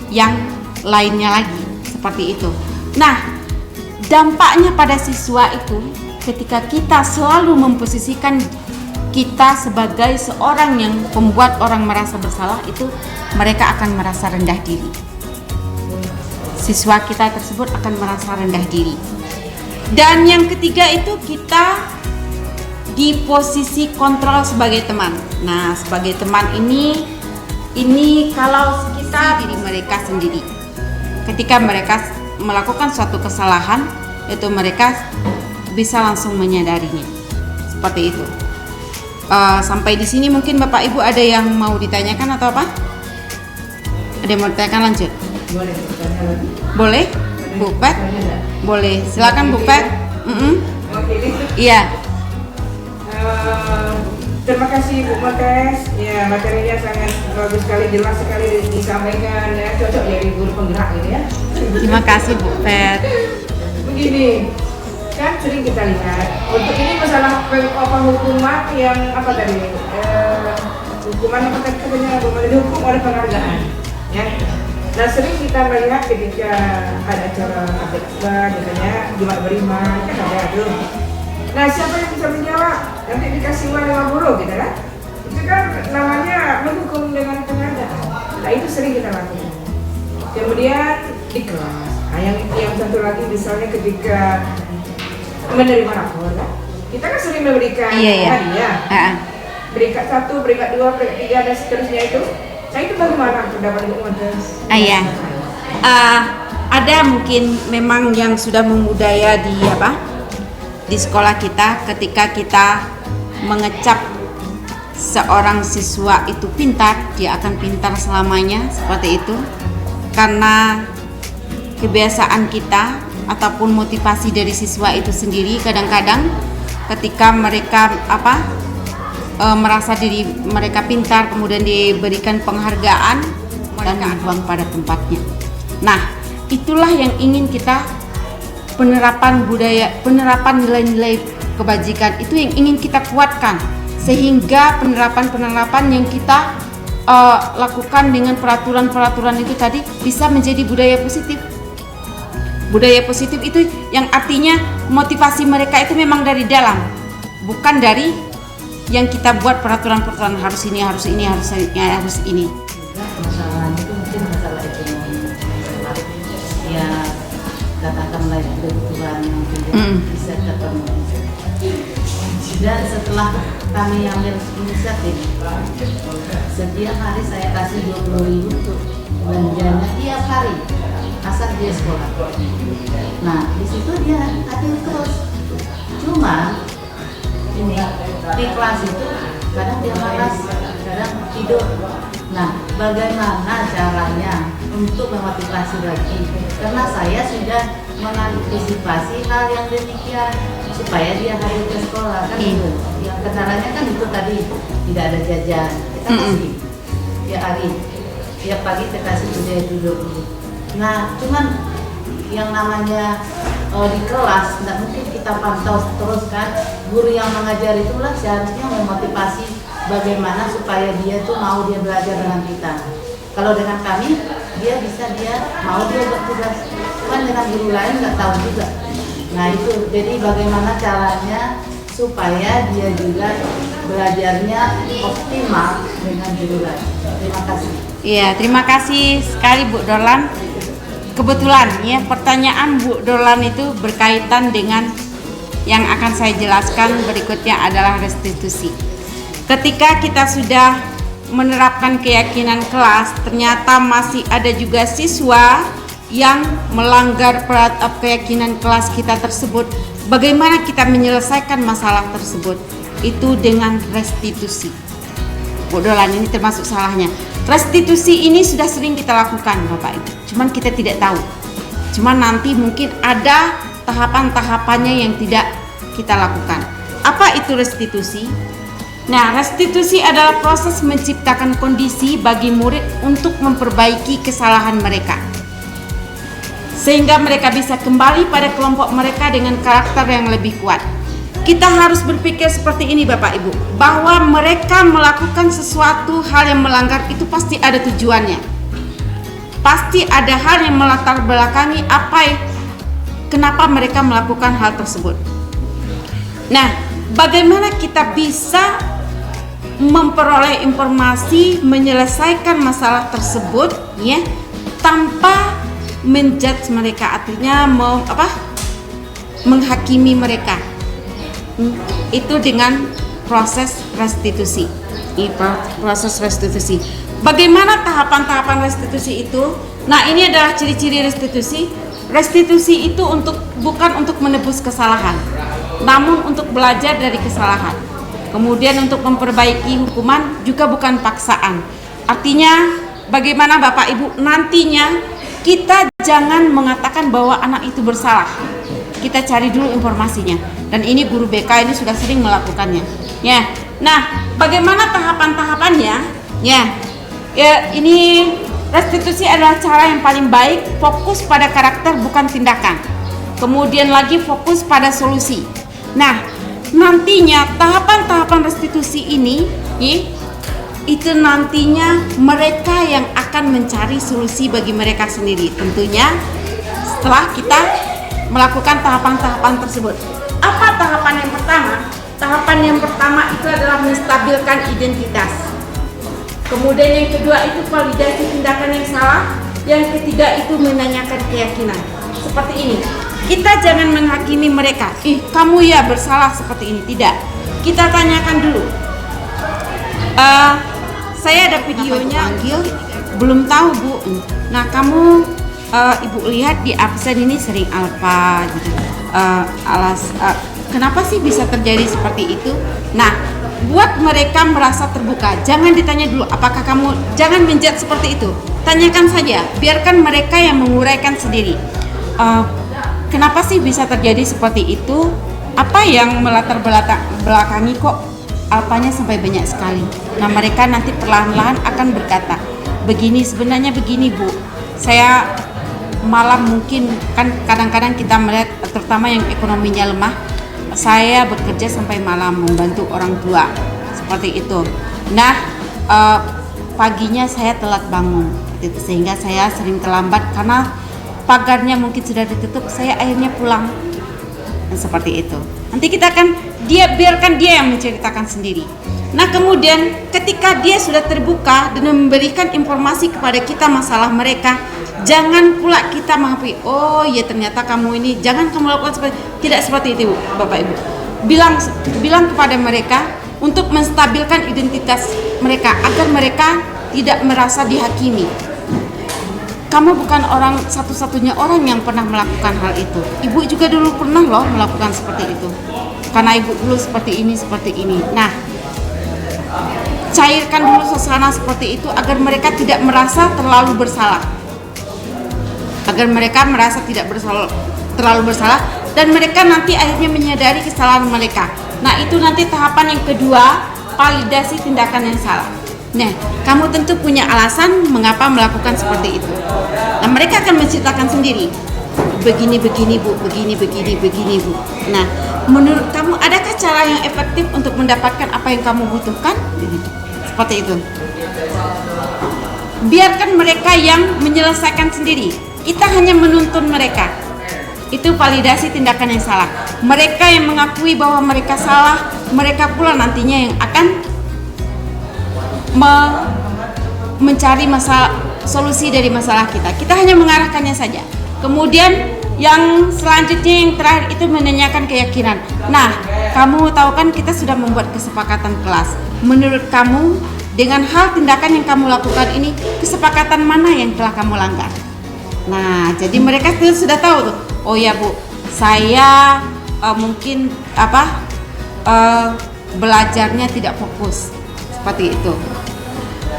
yang lainnya lagi, seperti itu. Nah, dampaknya pada siswa itu, ketika kita selalu memposisikan kita sebagai seorang yang membuat orang merasa bersalah, itu mereka akan merasa rendah diri. Siswa kita tersebut akan merasa rendah diri. Dan yang ketiga itu kita di posisi kontrol sebagai teman. Nah, sebagai teman ini kalau kita diri mereka sendiri, ketika mereka melakukan suatu kesalahan, itu mereka bisa langsung menyadarinya, seperti itu. Sampai di sini mungkin Bapak Ibu ada yang mau ditanyakan atau apa? Ada yang mau ditanyakan, lanjut? Boleh bertanya lagi? Boleh, Bu Pet? Boleh, silakan Bu Pet. Iya. Terima kasih Bu Montes, ya materinya sangat bagus sekali, jelas sekali disampaikan ya, cocok jadi guru penggerak ini ya. Terima kasih Bu Fet. Begini, kan sering kita lihat untuk ini masalah hukuman yang apa tadi? Hukuman apa tadi katanya? Dihukum oleh penghargaan, ya. Nah sering kita melihat ketika ada acara update akbar, misalnya Jumat Beriman, kan ada tuh. Nah siapa yang bisa menjawab? Nanti dikasih uang 50 gitu kan? Itu kan namanya menghukum dengan penghargaan. Nah itu sering kita lakukan. Kemudian di kelas, nah yang satu lagi misalnya ketika menerima rapor, kan? Kita kan sering memberikan hadiah. Peringkat 1, peringkat 2, peringkat 3 dan seterusnya itu. Nah itu bagaimana pendapat Ibu Montes? Ada mungkin memang yang sudah memudaya di sekolah kita, ketika kita mengecap seorang siswa itu pintar, dia akan pintar selamanya, seperti itu. Karena kebiasaan kita ataupun motivasi dari siswa itu sendiri, kadang-kadang ketika mereka merasa diri mereka pintar, kemudian diberikan penghargaan dan dibuang pada tempatnya. Nah, itulah yang ingin kita penerapan nilai-nilai kebajikan itu yang ingin kita kuatkan, sehingga penerapan yang kita lakukan dengan peraturan-peraturan itu tadi bisa menjadi budaya positif. Budaya positif itu yang artinya motivasi mereka itu memang dari dalam, bukan dari yang kita buat peraturan-peraturan harus ini. Masalah itu mungkin masalah ekonomi, ya katakanlah kebutuhan yang tidak bisa terpenuhi. Dan setelah kami ambil inisiatif, setiap hari saya kasih 20.000 untuk belanjanya tiap hari, asal dia sekolah. Nah di situ dia hadir terus. Cuma ini di kelas itu kadang dia malas, kadang tidur. Nah, bagaimana caranya untuk memotivasi lagi? Karena saya sudah mengantisipasi hal yang demikian supaya dia hadir ke sekolah kan itu. Yang kendalanya kan itu tadi tidak ada jajan. Kita kasih tiap hari, tiap pagi kita kasih budaya duduk. Nah, cuman yang namanya di kelas tidak mungkin kita pantau terus kan. Guru yang mengajar itulah seharusnya memotivasi bagaimana supaya dia tuh mau dia belajar dengan kita. Kalau dengan kami dia mau bertugas, cuman dengan guru lain nggak tahu juga. Nah itu jadi bagaimana caranya supaya dia juga belajarnya optimal dengan guru lain. Terima kasih. Iya, terima kasih sekali Bu Dorlan. Kebetulan ya pertanyaan Bu Dorlan itu berkaitan dengan yang akan saya jelaskan berikutnya adalah restitusi. Ketika kita sudah menerapkan keyakinan kelas, ternyata masih ada juga siswa yang melanggar keyakinan kelas kita tersebut. Bagaimana kita menyelesaikan masalah tersebut? Itu dengan restitusi. Bu Dorlan ini termasuk salahnya. Restitusi ini sudah sering kita lakukan Bapak Ibu, cuman kita tidak tahu. Cuman nanti mungkin ada tahapan-tahapannya yang tidak kita lakukan. Apa itu restitusi? Nah, restitusi adalah proses menciptakan kondisi bagi murid untuk memperbaiki kesalahan mereka, sehingga mereka bisa kembali pada kelompok mereka dengan karakter yang lebih kuat. Kita harus berpikir seperti ini Bapak Ibu, bahwa mereka melakukan sesuatu hal yang melanggar itu pasti ada tujuannya. Pasti ada hal yang melatar belakangi kenapa mereka melakukan hal tersebut. Nah, bagaimana kita bisa memperoleh informasi, menyelesaikan masalah tersebut ya tanpa menjudge mereka, artinya menghakimi mereka. Itu dengan proses restitusi. Proses restitusi. Bagaimana tahapan-tahapan restitusi itu? Nah, ini adalah ciri-ciri restitusi. Restitusi itu bukan untuk menebus kesalahan, namun untuk belajar dari kesalahan. Kemudian untuk memperbaiki hukuman juga bukan paksaan. Artinya bagaimana Bapak Ibu nantinya kita jangan mengatakan bahwa anak itu bersalah. kita cari dulu informasinya. Dan ini guru BK ini sudah sering melakukannya. Ya. Nah, bagaimana tahapan-tahapannya? Ya, ini restitusi adalah cara yang paling baik, fokus pada karakter bukan tindakan. Kemudian lagi fokus pada solusi. Nah, nantinya tahapan-tahapan restitusi ini, itu nantinya mereka yang akan mencari solusi bagi mereka sendiri. Tentunya setelah kita melakukan tahapan-tahapan tersebut. Apa tahapan yang pertama? Tahapan yang pertama itu adalah menstabilkan identitas. Kemudian yang kedua itu validasi tindakan yang salah. Yang ketiga itu menanyakan keyakinan. Seperti ini. Kita jangan menghakimi mereka. Kamu ya bersalah seperti ini. Tidak. Kita tanyakan dulu. Saya ada videonya. Belum tahu Bu. Nah kamu Ibu lihat di absen ini sering alfa gitu. Kenapa sih bisa terjadi seperti itu? Nah, buat mereka merasa terbuka. Jangan ditanya dulu apakah kamu, jangan menjudge seperti itu. Tanyakan saja, biarkan mereka yang menguraikan sendiri. Kenapa sih bisa terjadi seperti itu? Apa yang melatar belakangi kok alfanya sampai banyak sekali? Nah, mereka nanti perlahan-lahan akan berkata, begini sebenarnya begini Bu. Saya malam mungkin kan kadang-kadang kita melihat terutama yang ekonominya lemah, saya bekerja sampai malam membantu orang tua seperti itu. Nah paginya saya telat bangun sehingga saya sering terlambat karena pagarnya mungkin sudah ditutup, saya akhirnya pulang. Dan seperti itu. Nanti kita akan biarkan dia yang menceritakan sendiri. Nah kemudian ketika dia sudah terbuka dan memberikan informasi kepada kita masalah mereka, jangan pula kita menghakimi, oh ya ternyata kamu ini, jangan kamu lakukan tidak seperti itu Bapak Ibu. Bilang kepada mereka untuk menstabilkan identitas mereka agar mereka tidak merasa dihakimi. Kamu bukan orang satu-satunya orang yang pernah melakukan hal itu. Ibu juga dulu pernah loh melakukan seperti itu. Karena ibu dulu seperti ini. Nah, cairkan dulu suasana seperti itu agar mereka tidak merasa terlalu bersalah. Agar mereka merasa tidak terlalu bersalah dan mereka nanti akhirnya menyadari kesalahan mereka. Nah, itu nanti tahapan yang kedua, validasi tindakan yang salah. Nah, kamu tentu punya alasan mengapa melakukan seperti itu. Nah, mereka akan menceritakan sendiri. Begini Bu, begini Bu. Nah, menurut kamu adakah cara yang efektif untuk mendapatkan apa yang kamu butuhkan? Seperti itu. Biarkan mereka yang menyelesaikan sendiri. Kita hanya menuntun mereka. Itu validasi tindakan yang salah. Mereka yang mengakui bahwa mereka salah, mereka pula nantinya yang akan mencari solusi dari masalah kita. Kita hanya mengarahkannya saja. Kemudian yang selanjutnya yang terakhir itu menanyakan keyakinan. Nah, kamu tahu kan kita sudah membuat kesepakatan kelas. Menurut kamu dengan hal tindakan yang kamu lakukan ini, kesepakatan mana yang telah kamu langgar? Nah, jadi mereka sudah tahu tuh. Oh ya Bu, saya mungkin belajarnya tidak fokus seperti itu.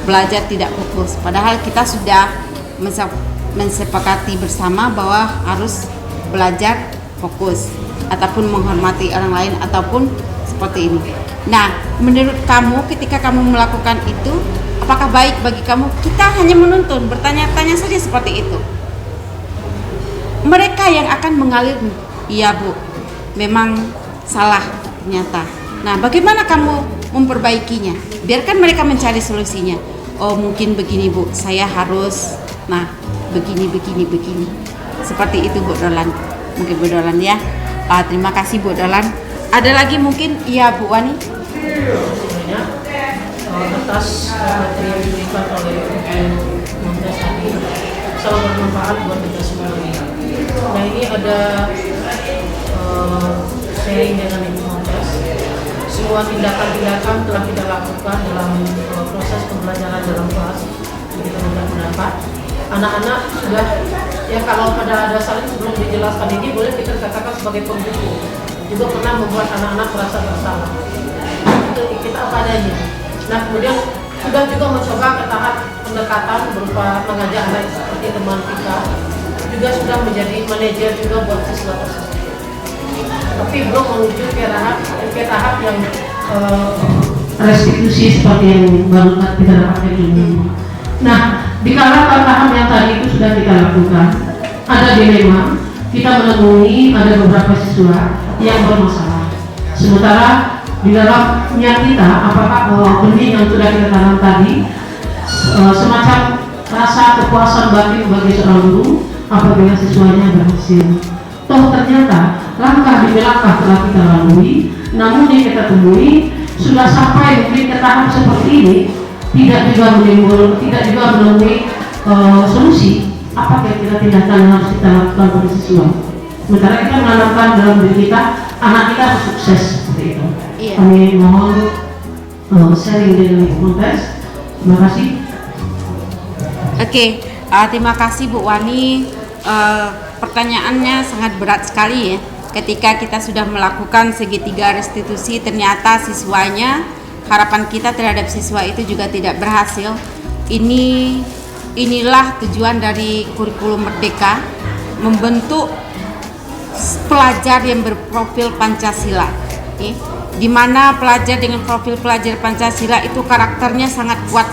Belajar tidak fokus. Padahal kita sudah mensepakati bersama bahwa harus belajar fokus ataupun menghormati orang lain ataupun seperti ini. Nah, menurut kamu ketika kamu melakukan itu, apakah baik bagi kamu? Kita hanya menuntun, bertanya-tanya saja seperti itu. Mereka yang akan mengalir, iya Bu, memang salah ternyata. Nah, bagaimana kamu memperbaikinya? Biarkan mereka mencari solusinya. Oh mungkin begini Bu, saya harus, nah begini. Seperti itu Bu Dolan. Mungkin Bu Dolan ya. Terima kasih Bu Dolan. Ada lagi mungkin? Iya Bu Wani. Sebenarnya atas materi yang diberikan oleh Montes tadi sangat bermanfaat buat kita semua. Nah ini ada sharing dengan Ibu Montes. Semua tindakan-tindakan telah kita lakukan dalam proses pembelajaran dalam kelas. Kita mendapat anak-anak sudah ya kalau pada dasarnya sebelum dijelaskan ini boleh kita katakan sebagai pembuku. Juga pernah membuat anak-anak merasa bersalah. Itu kita apa adanya. Nah kemudian sudah juga mencoba ke tahap pendekatan berupa mengajak anak seperti teman kita. Juga sudah menjadi manajer juga buat siswa tersebut. tapi belum menuju ke tahap yang restitusi seperti yang baru kita dapatkan ini. Nah, di kala tantangan yang tadi itu sudah kita lakukan, ada dilema, kita menemui ada beberapa siswa yang bermasalah. Sementara di dalam niat kita, apakah benih yang sudah kita tanam tadi, semacam rasa kepuasan batin bagi seorang guru apabila siswanya berhasil. Toh ternyata langkah demi langkah telah kita lalui, namun yang kita temui sudah sampai mungkin ke tahap seperti ini, tidak juga menemui solusi. Apa kira-kira tindakan yang harus kita lakukan pada siswa? Sementara kita menanamkan dalam diri kita, anak kita harus sukses seperti itu. Iya. Kami mohon sharing dengan komunitas. Terima kasih. Oke, terima kasih Bu Wani. Pertanyaannya sangat berat sekali ya. Ketika kita sudah melakukan segitiga restitusi, ternyata siswanya, harapan kita terhadap siswa itu juga tidak berhasil. Inilah tujuan dari kurikulum Merdeka, membentuk pelajar yang berprofil Pancasila. Di mana pelajar dengan profil pelajar Pancasila itu karakternya sangat kuat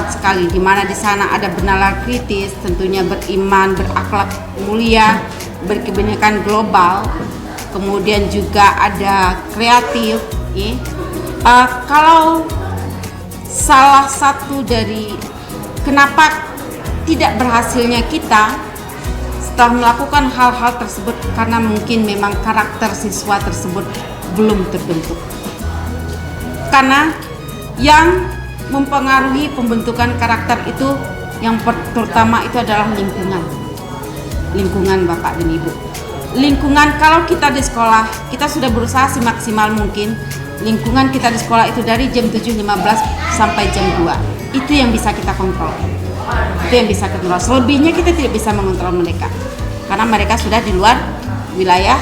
sekali, di mana di sana ada bernalar kritis, tentunya beriman, berakhlak mulia, berkebinekaan global, kemudian juga ada kreatif. Kalau salah satu dari kenapa tidak berhasilnya kita setelah melakukan hal-hal tersebut, karena mungkin memang karakter siswa tersebut belum terbentuk. Karena yang mempengaruhi pembentukan karakter itu yang terutama itu adalah lingkungan Bapak dan Ibu. Lingkungan, kalau kita di sekolah, kita sudah berusaha semaksimal mungkin. Lingkungan kita di sekolah itu dari jam 7.15 sampai jam 2. Itu yang bisa kita kontrol. Selebihnya kita tidak bisa mengontrol mereka. Karena mereka sudah di luar wilayah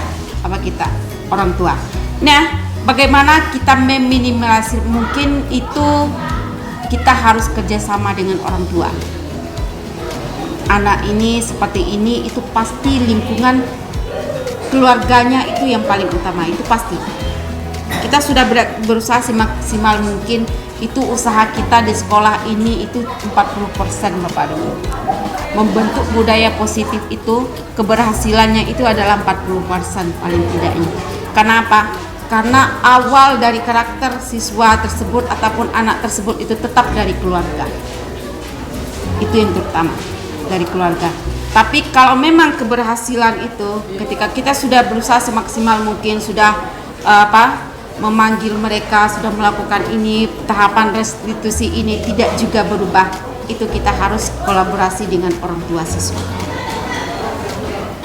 kita, orang tua. Nah, bagaimana kita meminimalisir mungkin itu, kita harus kerjasama dengan orang tua. Anak ini seperti ini, itu pasti lingkungan keluarganya itu yang paling utama, itu pasti. Kita sudah berusaha semaksimal mungkin, itu usaha kita di sekolah ini itu 40% Bapak Ibu. Membentuk budaya positif itu, keberhasilannya itu adalah 40% paling tidaknya. Kenapa? Karena awal dari karakter siswa tersebut ataupun anak tersebut itu tetap dari keluarga. Itu yang terutama, dari keluarga. Tapi kalau memang keberhasilan itu ketika kita sudah berusaha semaksimal mungkin, sudah memanggil mereka, sudah melakukan ini, tahapan restitusi ini tidak juga berubah, itu kita harus kolaborasi dengan orang tua siswa.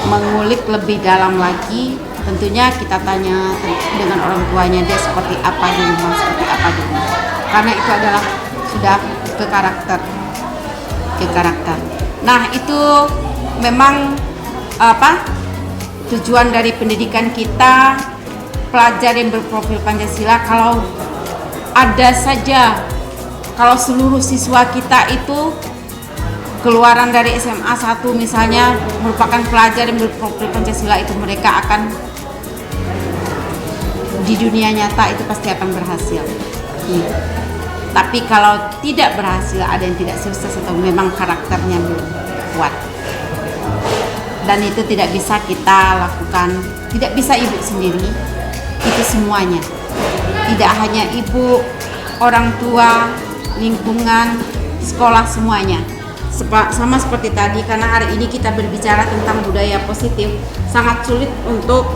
Mengulik lebih dalam lagi, tentunya kita tanya dengan orang tuanya, dia seperti apa di rumah, karena itu adalah sudah ke karakter. Nah, itu memang tujuan dari pendidikan kita, pelajar yang berprofil Pancasila. Kalau ada saja, kalau seluruh siswa kita itu keluaran dari SMA 1 misalnya merupakan pelajar yang berprofil Pancasila, itu mereka akan di dunia nyata itu pasti akan berhasil. Tapi kalau tidak berhasil, ada yang tidak sukses atau memang karakternya belum kuat, dan itu tidak bisa kita lakukan, tidak bisa ibu sendiri, itu semuanya, tidak hanya ibu, orang tua, lingkungan, sekolah, semuanya. Sama seperti tadi, karena hari ini kita berbicara tentang budaya positif, sangat sulit untuk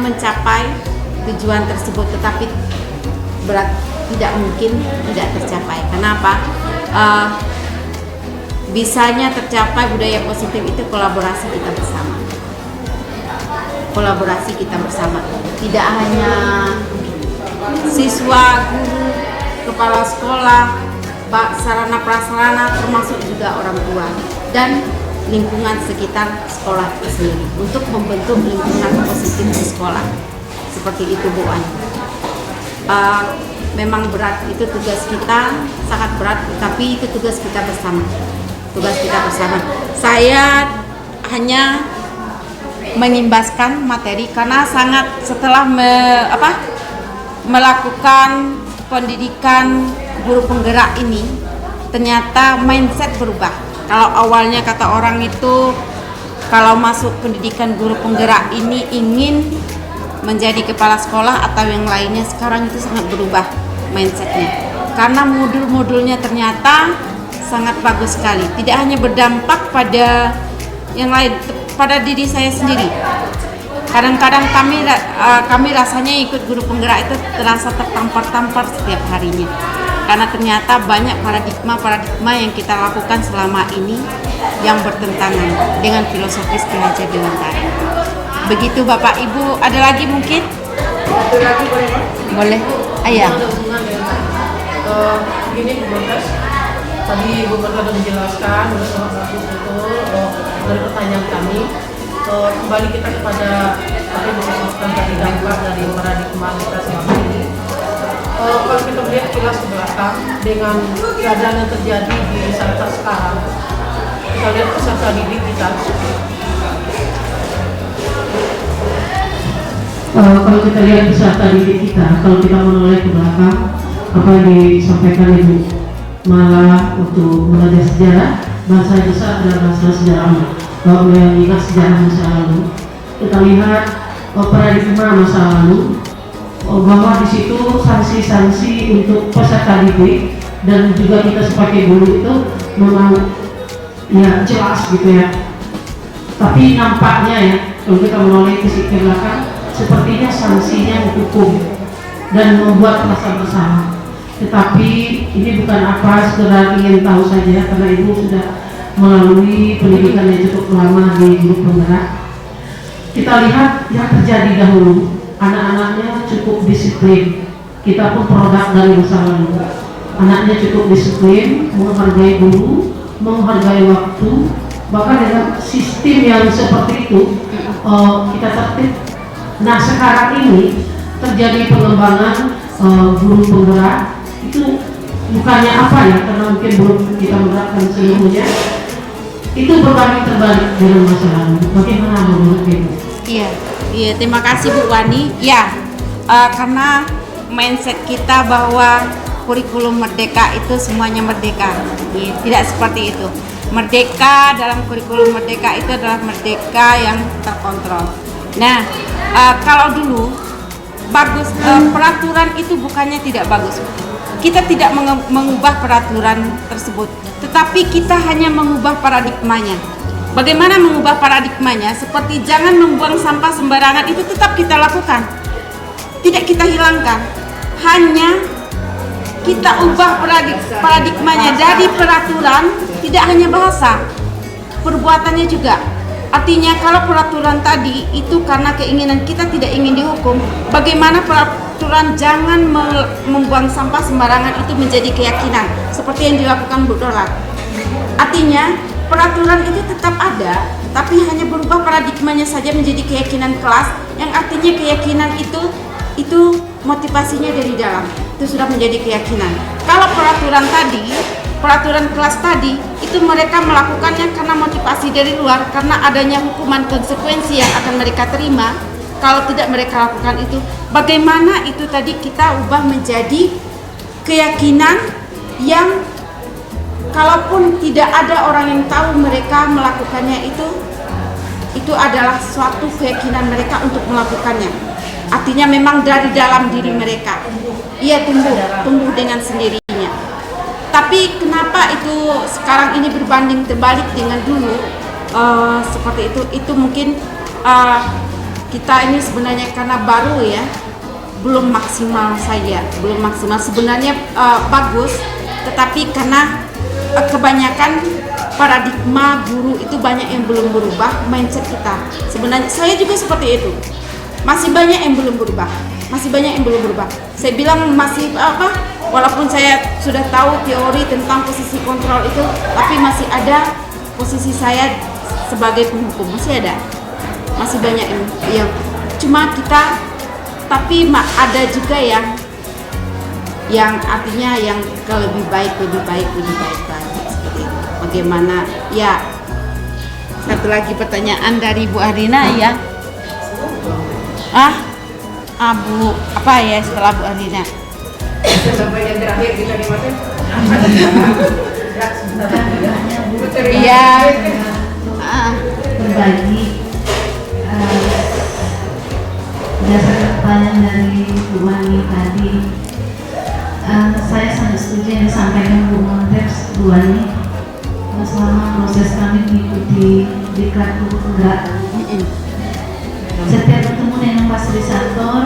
mencapai tujuan tersebut, tetapi tidak mungkin tidak tercapai. Kenapa? Bisanya tercapai budaya positif itu kolaborasi kita bersama. Tidak hanya siswa, guru, kepala sekolah, sarana prasarana, termasuk juga orang tua dan lingkungan sekitar sekolah itu sendiri, untuk membentuk lingkungan positif di sekolah. Seperti itu Bu Ani. Memang berat, itu tugas kita, sangat berat, tapi itu tugas kita bersama. Saya hanya mengimbaskan materi karena sangat setelah melakukan pendidikan guru penggerak ini ternyata mindset berubah. Kalau awalnya kata orang itu kalau masuk pendidikan guru penggerak ini ingin menjadi kepala sekolah atau yang lainnya, sekarang itu sangat berubah mindsetnya karena modul-modulnya ternyata sangat bagus sekali. Tidak hanya berdampak pada yang lain, pada diri saya sendiri. Kadang-kadang kami rasanya ikut guru penggerak itu terasa tertampar-tampar setiap harinya karena ternyata banyak paradigma yang kita lakukan selama ini yang bertentangan dengan filosofis belajar dewantara. Begitu Bapak Ibu, ada lagi mungkin? Ada lagi boleh Pak? Boleh. Ayah. Ada hubungan dengan ini Bu Berkas. Tadi Bu Berkas sudah menjelaskan bagus betul dari pertanyaan kami. Kembali kita kepada apa yang disebutkan tadi dampak dari paradigma kita selama ini. Kalau kita melihat kilas ke belakang dengan keadaan yang terjadi di saat sekarang, kita lihat peserta didik kita. Kalau kita lihat peserta didik kita, kalau kita menoleh ke belakang, apa yang disampaikan Ibu Mala waktu belajar sejarah, bangsa Indonesia adalah bangsa sejarah. Kalau mengingat sejarah masa lalu, kita lihat paradigma masa lalu bahwa di situ sanksi-sanksi untuk peserta didik dan juga kita sebagai guru itu memang ya jelas gitu ya. Tapi nampaknya ya kalau kita menoleh ke belakang, sepertinya sanksinya hukum dan membuat rasa bersalah. Tetapi ini bukan apa sekedar ingin tahu saja karena Ibu sudah melalui pendidikan yang cukup lama di guru penggerak. Kita lihat yang terjadi dahulu, anak-anaknya cukup disiplin. Kita pun produk dari masa lalu. Anaknya cukup disiplin, menghargai guru, menghargai waktu, bahkan dengan sistem yang seperti itu kita tertib. Nah sekarang ini terjadi pengembangan guru penggerak itu bukannya apa ya, karena mungkin belum kita menerapkan seluruhnya, itu berbanding terbalik dengan masa lalu. Bagaimana menurut Ibu? Iya, terima kasih Bu Wani. Ya, karena mindset kita bahwa kurikulum merdeka itu semuanya merdeka, tidak seperti itu. Merdeka dalam kurikulum merdeka itu adalah merdeka yang terkontrol. Nah, kalau dulu bagus, peraturan itu bukannya tidak bagus. Kita tidak mengubah peraturan tersebut, tetapi kita hanya mengubah paradigmanya. Bagaimana mengubah paradigmanya? Seperti jangan membuang sampah sembarangan itu tetap kita lakukan, tidak kita hilangkan. Hanya kita ubah paradigmanya dari peraturan, tidak hanya bahasa, perbuatannya juga. Artinya kalau peraturan tadi itu karena keinginan kita tidak ingin dihukum, bagaimana peraturan jangan membuang sampah sembarangan itu menjadi keyakinan seperti yang dilakukan Bu Dola. Artinya peraturan itu tetap ada, tapi hanya berubah paradigmanya saja menjadi keyakinan kelas, yang artinya keyakinan itu motivasinya dari dalam, itu sudah menjadi keyakinan. Kalau peraturan kelas tadi itu mereka melakukannya karena motivasi dari luar, karena adanya hukuman konsekuensi yang akan mereka terima kalau tidak mereka lakukan itu. Bagaimana itu tadi kita ubah menjadi keyakinan yang kalaupun tidak ada orang yang tahu mereka melakukannya, itu adalah suatu keyakinan mereka untuk melakukannya. Artinya memang dari dalam diri mereka, ia tumbuh dengan sendirinya. Tapi kenapa itu sekarang ini berbanding terbalik dengan dulu seperti itu? Itu mungkin kita ini sebenarnya karena baru ya, belum maksimal saja, belum maksimal. Sebenarnya bagus, tetapi karena kebanyakan paradigma guru itu banyak yang belum berubah mindset kita. Sebenarnya saya juga seperti itu, masih banyak yang belum berubah, Saya bilang masih walaupun saya sudah tahu teori tentang posisi kontrol itu, tapi masih ada posisi saya sebagai penghukum, masih banyak yang cuma kita, tapi ada juga yang artinya yang lebih baik lagi seperti itu. Bagaimana ya Satu lagi pertanyaan dari Bu Arina ya. Bu apa ya setelah Bu Arina? Sampai yang terakhir kita nih Mas. Iya. Berbagi berdasarkan pertanyaan dari Bu Wani tadi, saya sangat setuju yang disampaikan Bu Monteps, Bu Wani. Selama proses kami mengikuti diklat guru penggerak, setiap bertemu dengan fasilitator,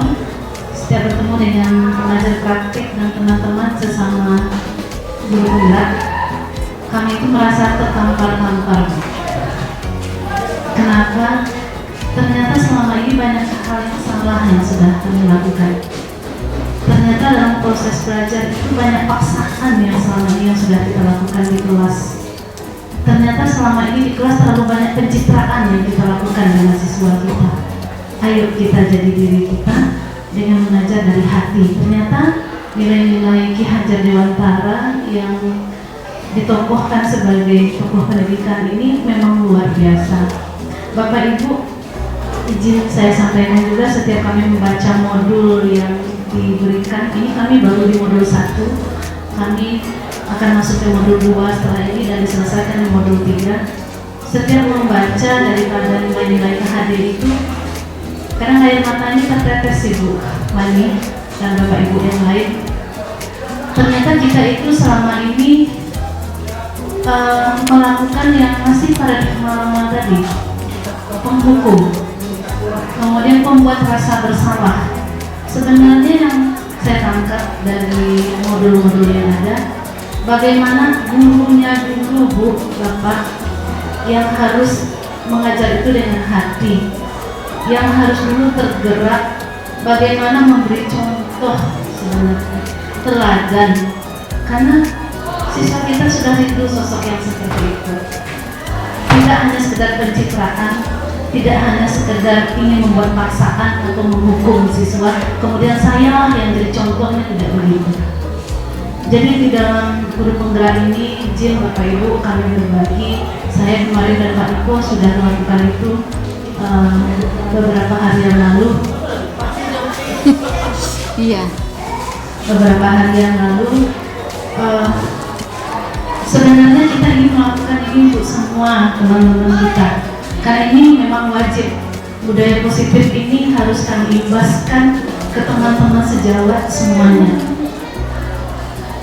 setiap bertemu dengan pengajar praktik dan teman-teman sesama guru penggerak, kami itu merasa tertampar-tampar. Kenapa? Ternyata selama ini banyak hal yang salah yang sudah kami lakukan. Ternyata dalam proses belajar itu banyak paksaan yang selama ini yang sudah kita lakukan di kelas. Ternyata selama ini di kelas terlalu banyak pencitraan yang kita lakukan dengan siswa kita. Ayo kita jadi diri kita dengan mengajar dari hati. Ternyata nilai-nilai Ki Hajar Dewantara yang ditokohkan sebagai tokoh pendidikan ini memang luar biasa. Bapak Ibu, izin saya sampaikan juga setiap kami membaca modul yang diberikan, ini kami baru di modul 1, kami akan masuk ke modul 2 setelah ini dan diselesaikan di modul 3. Setiap membaca daripada nilai-nilai KHD itu, kadang air mata ini tertetes Ibu Wani dan Bapak Ibu yang lain. Ternyata kita itu selama ini melakukan yang masih paradigma lama tadi, penghukum, kemudian pembuat rasa bersalah. Sebenarnya yang saya tangkap dari modul-modul yang ada, bagaimana gurunya dulu Bu, Bapak, yang harus mengajar itu dengan hati, yang harus dulu tergerak, bagaimana memberi contoh sebenarnya, teladan, karena siswa kita sudah rindu sosok yang seperti itu. Tidak hanya sekedar pencitraan, tidak hanya sekedar ingin membuat paksaan atau menghukum siswa, kemudian saya yang jadi contohnya, tidak begitu. Jadi di dalam guru penggerak ini, izin Bapak Ibu kami berbagi. Saya kemarin dan Pak Iko sudah melakukan itu beberapa hari yang lalu. Iya. Beberapa hari yang lalu, sebenarnya kita ingin melakukan ini untuk semua teman-teman kita. Karena ini memang wajib. Budaya positif ini harus kami ibaskan ke teman-teman sejawat semuanya.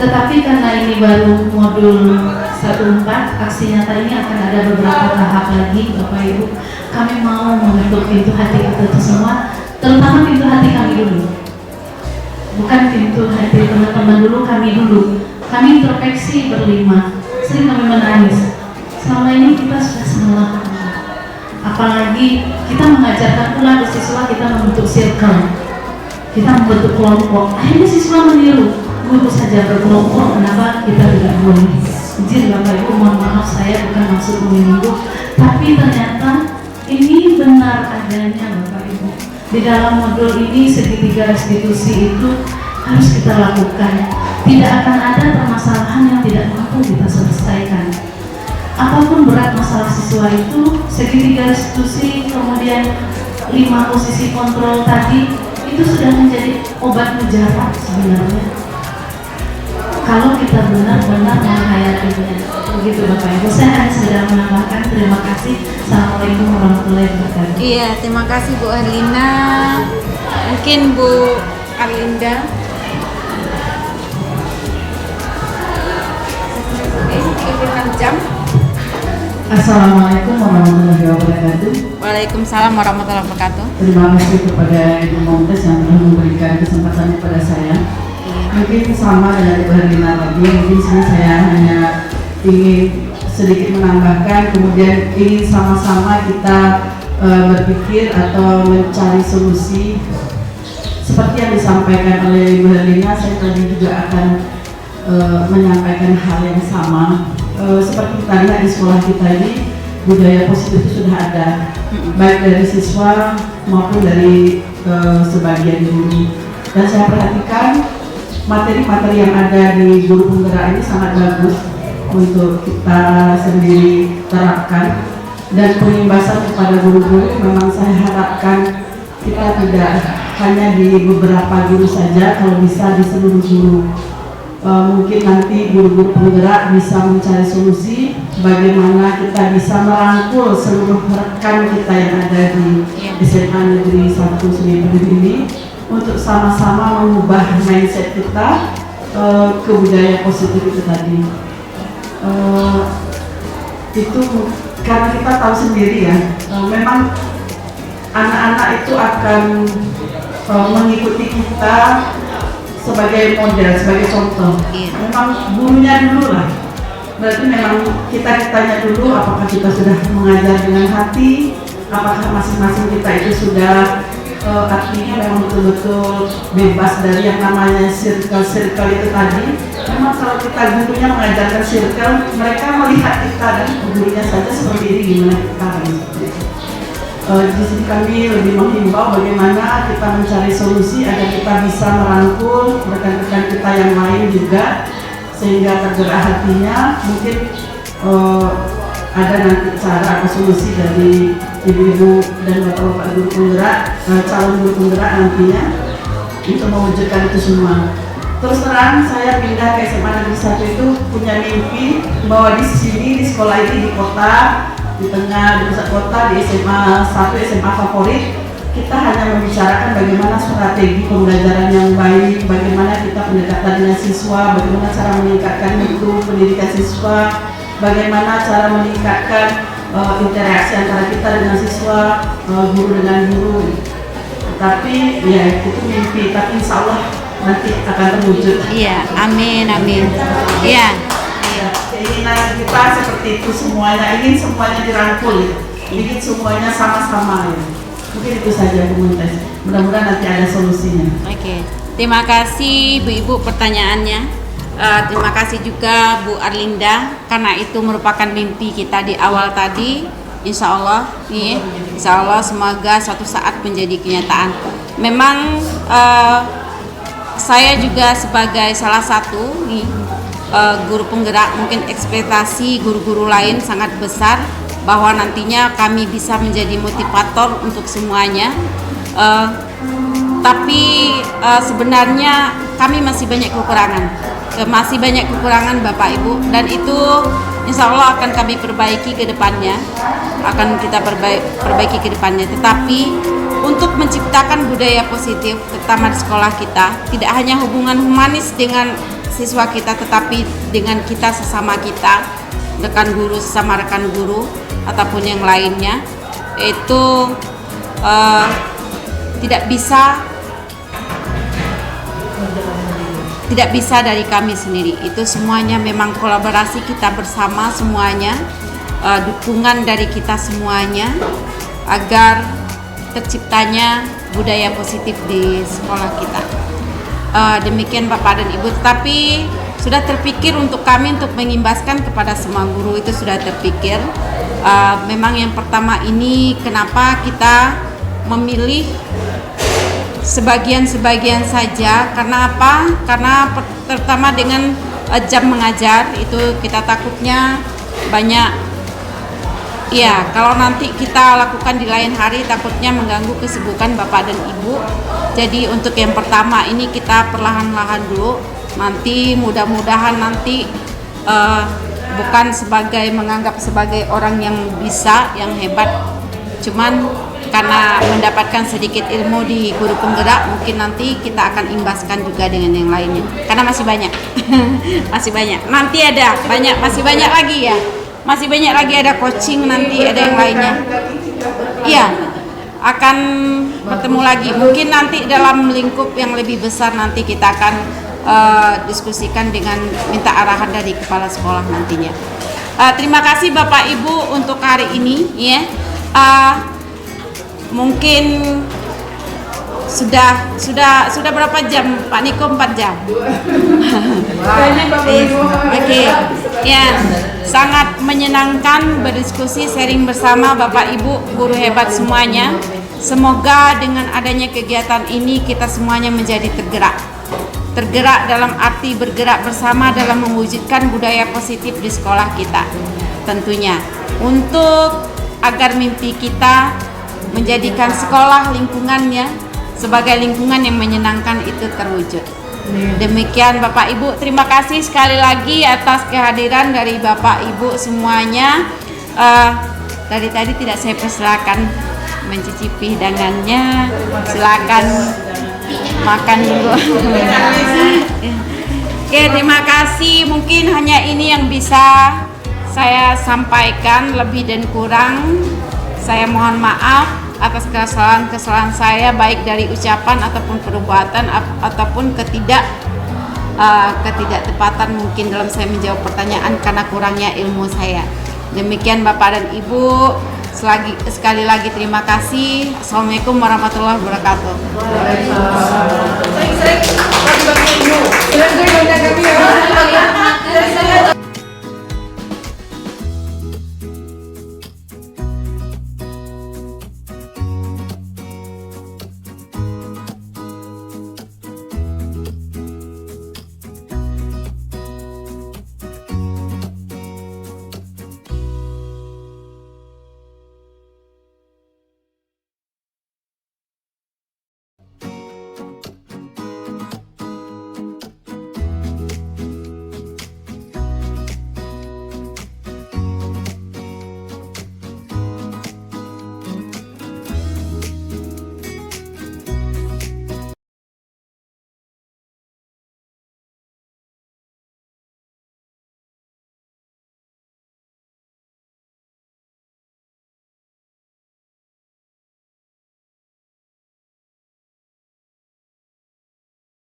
Tetapi karena ini baru modul 14, aksi nyata ini akan ada beberapa tahap lagi Bapak Ibu. Kami mau membentuk pintu hati kita semua, terutama pintu hati kami dulu. Bukan pintu hati teman-teman dulu, kami dulu. Kami introspeksi berlima, sering kami menangis. Selama ini kita sudah salah. Apalagi kita mengajarkan pula ke siswa, kita membentuk circle, kita membentuk kelompok. Akhirnya siswa meniru. Guru saja berkelompok, kenapa kita tidak boleh? Izin Bapak Ibu, mohon maaf saya bukan maksud menyinggung, tapi ternyata ini benar adanya Bapak Ibu. Di dalam modul ini segitiga restitusi itu harus kita lakukan. Tidak akan ada permasalahan yang tidak mampu kita selesaikan. Apapun berat masalah siswa itu, segitiga restitusi, kemudian 5 posisi kontrol tadi, itu sudah menjadi obat mujarab sebenarnya. Kalau kita benar-benar menghayatinya, begitu Bapak Ibu. Saya hanya sekedar menambahkan. Terima kasih. Assalamualaikum warahmatullahi wabarakatuh. Iya, terima kasih Bu Arlina. Mungkin Bu Arlinda. Jam. Assalamualaikum warahmatullahi wabarakatuh. Waalaikumsalam warahmatullahi wabarakatuh. Terima kasih kepada Ibu Montes yang telah memberikan kesempatan kepada saya. Mungkin sama dengan Ibu Herlina tadi, mungkin sini saya hanya ingin sedikit menambahkan, kemudian ingin sama-sama kita berpikir atau mencari solusi. Seperti yang disampaikan oleh Ibu Herlina, saya tadi juga akan menyampaikan hal yang sama. Seperti kita lihat di sekolah kita ini, budaya positif itu sudah ada, baik dari siswa maupun dari sebagian guru. Dan saya perhatikan materi-materi yang ada di guru penggerak ini sangat bagus untuk kita sendiri terapkan. dan pengimbasan kepada guru-guru. Memang saya harapkan kita tidak hanya di beberapa guru saja, kalau bisa di seluruh guru. Mungkin nanti guru-guru penggerak bisa mencari solusi bagaimana kita bisa merangkul seluruh rekan kita yang ada di SMA Negeri 1 Sungai Penuh ini untuk sama-sama mengubah mindset kita ke budaya positif itu tadi. Itu karena kita tahu sendiri ya, memang anak-anak itu akan mengikuti kita sebagai model, sebagai contoh. Memang gurunya dulu lah. Berarti memang kita tanya dulu apakah kita sudah mengajar dengan hati, apakah masing-masing kita itu sudah artinya memang betul-betul bebas dari yang namanya circle-circle itu tadi. Memang kalau kita gurunya mengajarkan circle, mereka melihat kita dan gurunya saja seperti ini, gimana kita di sini kami lebih menghimbau bagaimana kita mencari solusi agar kita bisa merangkul rekan-rekan kita yang lain juga sehingga tergerak hatinya. Mungkin ada nanti cara atau solusi dari ibu-ibu dan bapak-bapak guru penggerak, calon guru penggerak nantinya untuk mewujudkan itu semua. Terus terang saya pindah ke SMA Negeri 1 itu punya mimpi bahwa di sini, di sekolah ini, di kota, di tengah, di pusat kota, di SMA 1, SMA favorit, kita hanya membicarakan bagaimana strategi pembelajaran yang baik, bagaimana kita pendekatan dengan siswa, bagaimana cara meningkatkan mutu pendidikan siswa, bagaimana cara meningkatkan interaksi antara kita dengan siswa, guru dengan guru. Tapi ya itu mimpi, tapi insya Allah nanti akan terwujud. Iya, amin, amin. Iya. Keinginan kita seperti itu semuanya, ingin semuanya dirangkul, ingin semuanya sama-sama. Mungkin itu saja Bu Muntes. Mudah-mudahan nanti ada solusinya. Oke. Terima kasih Bu-ibu pertanyaannya. Terima kasih juga Bu Arlinda karena itu merupakan mimpi kita di awal tadi. Insya Allah, insya Allah semoga suatu saat menjadi kenyataan. Memang saya juga sebagai salah satu guru penggerak, mungkin ekspektasi guru-guru lain sangat besar bahwa nantinya kami bisa menjadi motivator untuk semuanya. Tapi sebenarnya kami masih banyak kekurangan Bapak Ibu, dan itu insya Allah akan kami perbaiki ke depannya, perbaiki ke depannya. Tetapi untuk menciptakan budaya positif terutama di sekolah kita, tidak hanya hubungan humanis dengan siswa kita, tetapi dengan kita sesama kita, rekan guru sesama rekan guru ataupun yang lainnya, itu tidak bisa dari kami sendiri. Itu semuanya memang kolaborasi kita bersama semuanya, dukungan dari kita semuanya agar terciptanya budaya positif di sekolah kita. Demikian Bapak dan Ibu. Tapi sudah terpikir untuk kami untuk mengimbaskan kepada semua guru, itu sudah terpikir. Memang yang pertama ini kenapa kita memilih sebagian-sebagian saja, karena apa? Karena terutama dengan jam mengajar itu kita takutnya banyak. Iya, kalau nanti kita lakukan di lain hari takutnya mengganggu kesibukan Bapak dan Ibu. Jadi untuk yang pertama ini kita perlahan-lahan dulu. Nanti mudah-mudahan nanti bukan menganggap sebagai orang yang bisa, yang hebat, cuman karena mendapatkan sedikit ilmu di guru penggerak, mungkin nanti kita akan imbaskan juga dengan yang lainnya. Karena masih banyak, masih banyak. Nanti ada masih banyak lagi ya. Masih banyak lagi, ada coaching, nanti ada yang lainnya. Iya, akan bertemu lagi. Mungkin nanti dalam lingkup yang lebih besar nanti kita akan diskusikan dengan minta arahan dari kepala sekolah nantinya. Terima kasih Bapak Ibu untuk hari ini. Ya, mungkin sudah berapa jam Pak Niko? 4 jam. Oke. Ya, sangat menyenangkan berdiskusi, sharing bersama Bapak Ibu guru hebat semuanya. Semoga dengan adanya kegiatan ini kita semuanya menjadi tergerak dalam arti bergerak bersama dalam mewujudkan budaya positif di sekolah kita. Tentunya untuk agar mimpi kita menjadikan sekolah lingkungannya sebagai lingkungan yang menyenangkan itu terwujud. Demikian Bapak Ibu, terima kasih sekali lagi atas kehadiran dari Bapak Ibu semuanya. Dari tadi tidak saya persilakan mencicipi hidangannya, silakan makan dulu. Oke, terima kasih. Mungkin hanya ini yang bisa saya sampaikan, lebih dan kurang saya mohon maaf atas kesalahan-kesalahan saya, baik dari ucapan ataupun perbuatan ataupun ketidaktepatan mungkin dalam saya menjawab pertanyaan karena kurangnya ilmu saya. Demikian Bapak dan Ibu, sekali lagi terima kasih. Assalamualaikum warahmatullahi wabarakatuh. Waalaikumsalam.